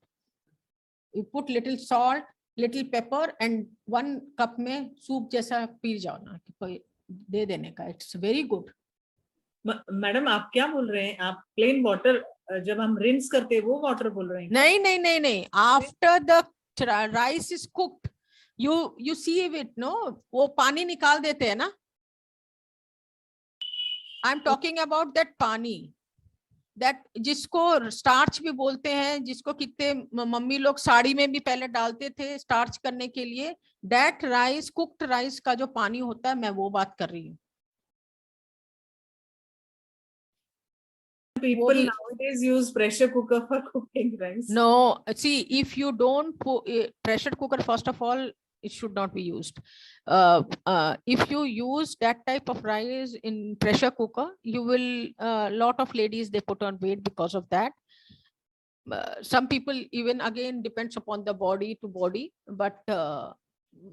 You put little salt, little pepper and 1 cup में soup जैसा P जाओ ना, दे देने का. It's very good. Madam आप क्या बोल रहे हैं? आप प्लेन वाटर जब हम रिंस करते हैं वो वाटर बोल रहे हैं? नहीं. After the rice is cooked, you see it, no? वो पानी निकाल देते हैं ना? I'm talking about that पानी. That जिसको स्टार्च भी बोलते हैं, जिसको कितने मम्मी लोग साड़ी में भी पहले डालते थे स्टार्च करने के लिए. That rice, cooked rice का जो पानी होता है, मैं वो बात कर रही हूँ. People nowadays use pressure cooker for cooking rice. No, see, if you don't put pressure cooker, first of all, it should not be used. If you use that type of rice in pressure cooker, you will, lot of ladies, they put on weight because of that. Some people, even again, depends upon the body to body, but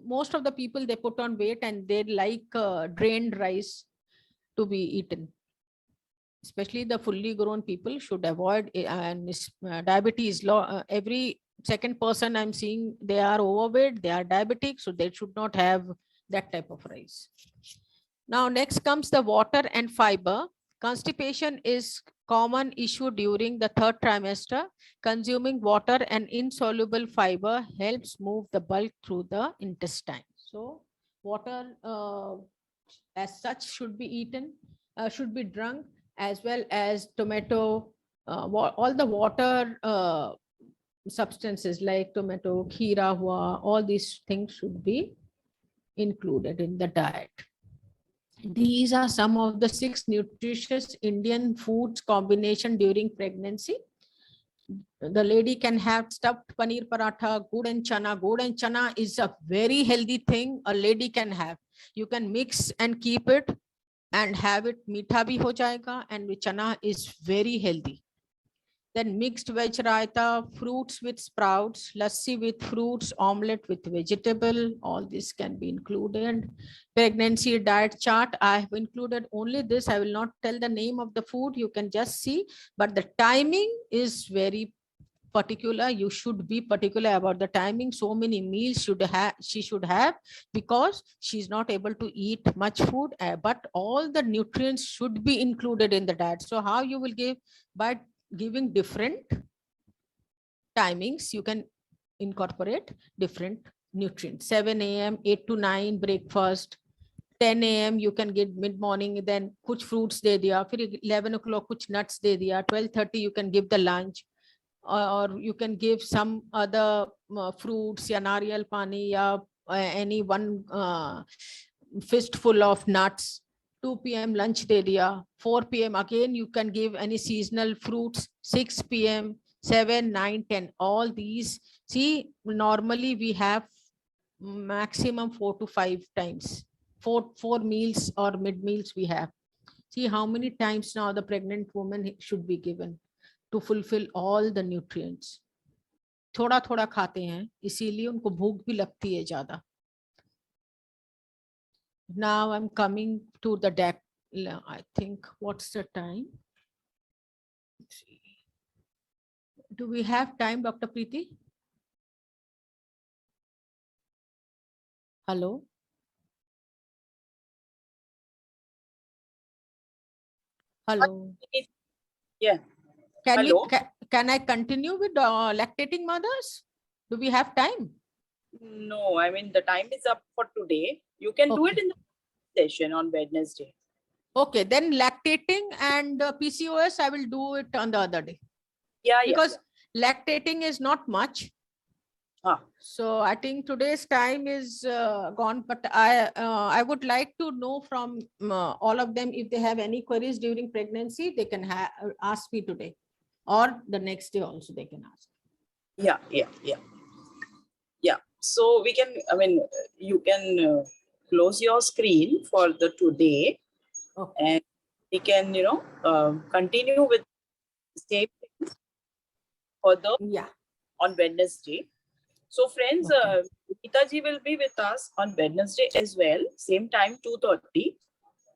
most of the people, they put on weight and they like drained rice to be eaten. Especially the fully grown people should avoid and diabetes. Every second person I'm seeing, they are overweight, they are diabetic, so they should not have that type of rice. Now next comes the water and fiber. Constipation is common issue during the third trimester. Consuming water and insoluble fiber helps move the bulk through the intestine. So water as such should be eaten, should be drunk, as well as tomato, all the water substances like tomato, kheera hua, all these things should be included in the diet. These are some of the 6 nutritious Indian foods combination during pregnancy. The lady can have stuffed paneer paratha, good and chana. Good and chana is a very healthy thing a lady can have. You can mix and keep it and have it, meetha bhi ho jayega, and chana is very healthy. Then mixed veg raita, fruits with sprouts, lassi with fruits, omelette with vegetable, all this can be included. Pregnancy diet chart, I have included only this. I will not tell the name of the food, you can just see, but the timing is very particular. You should be particular about the timing. So many meals she should have, because she's not able to eat much food, but all the nutrients should be included in the diet. So how you will give? By giving different timings, you can incorporate different nutrients. 7 a.m., 8 to 9 breakfast, 10 a.m. you can get mid morning, then kuch fruits de diya, फिर 11 o'clock kuch nuts de diya, 12:30 you can give the lunch, or you can give some other fruits ya nariyal pani ya any one fistful of nuts. 2 p.m. lunch de diya. 4 p.m. again you can give any seasonal fruits. 6 p.m., 7, 9, 10, all these. See, normally we have maximum 4 to 5 times, four meals or mid meals we have. See how many times now the pregnant woman should be given to fulfill all the nutrients. थोड़ा थोड़ा खाते हैं, इसीलिए उनको भूख भी लगती है ज्यादा. Now I'm coming to the deck. I think, what's the time? Let's see. Do we have time, Dr. Preeti? Hello? Hello? Yeah. Can I continue with lactating mothers? Do we have time? No, I mean, the time is up for today. You can do it in the session on Wednesday. Okay, then lactating and PCOS, I will do it on the other day. Yeah, because lactating is not much. Ah. So I think today's time is gone, but I would like to know from all of them, if they have any queries during pregnancy, they can ask me today, or the next day also they can ask. Yeah. So we can, I mean, you can close your screen for the today, and we can, continue with the same thing for the on Wednesday. So friends, Geeta ji will be with us on Wednesday as well, same time, 2:30.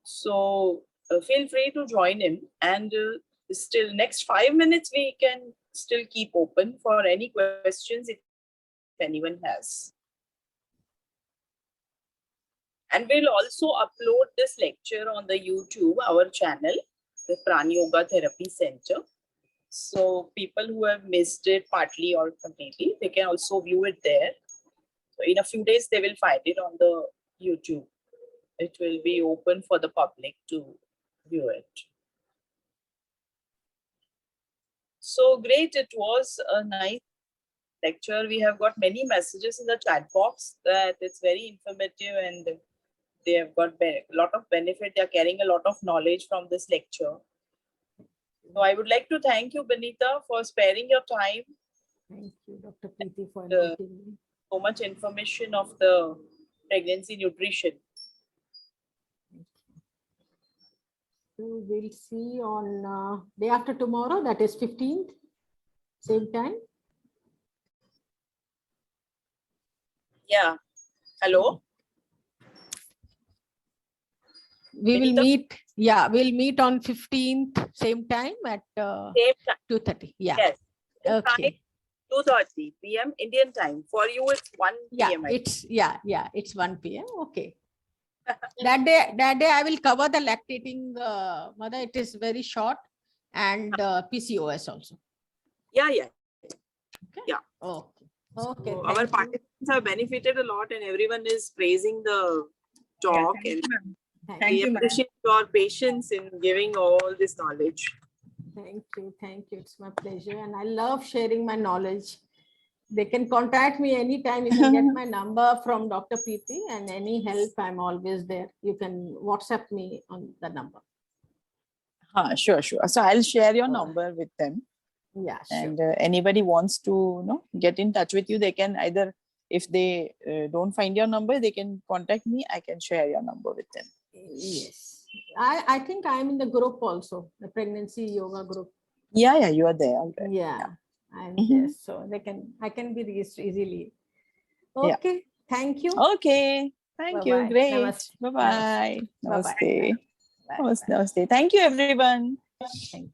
So feel free to join him, and still next 5 minutes we can still keep open for any questions if anyone has. And we'll also upload this lecture on the YouTube, our channel, the Prana Yoga Therapy Center. So people who have missed it partly or completely, they can also view it there. So in a few days, they will find it on the YouTube. It will be open for the public to view it. So great. It was a nice lecture. We have got many messages in the chat box that it's very informative and they have got a lot of benefit. They are carrying a lot of knowledge from this lecture. So I would like to thank you, Binita, for sparing your time. Thank you, Dr. Preeti, for inviting me. So much information of the pregnancy nutrition. So we'll see on day after tomorrow, that is 15th, same time. Yeah. Hello. We will Benita? meet. Yeah, we'll meet on 15th, same time at Same time. 2:30. Yeah. Yes. Okay. 2:30 p.m. Indian time. For you, it's 1 Yeah, p.m. it's 1 p.m. Okay. That day I will cover the lactating mother. It is very short, and PCOS also. Yeah. Okay. Yeah. Okay. Okay. So thank our you. participants have benefited a lot, and everyone is praising the talk, thank and you, ma'am. Thank Thank we you, ma'am. appreciate your patience in giving all this knowledge. Thank you. Thank you. It's my pleasure. And I love sharing my knowledge. They can contact me anytime. You can get my number from Dr. Preeti, and any help, I'm always there. You can WhatsApp me on the number. Sure. So I'll share your All right. number with them. Yeah, sure. And anybody wants to get in touch with you, they can either, if they don't find your number, they can contact me. I can share your number with them. Yes. I think I'm in the group also, the pregnancy yoga group. Yeah, you are there already. Yeah. I'm Mhm. there. So I can be reached easily. Yeah. Okay. Thank you. Okay. Thank you. Bye-bye. Great. Namaste. Bye-bye. Bye-bye. Namaste. Bye. Namaste. Thank you, everyone. Thank you.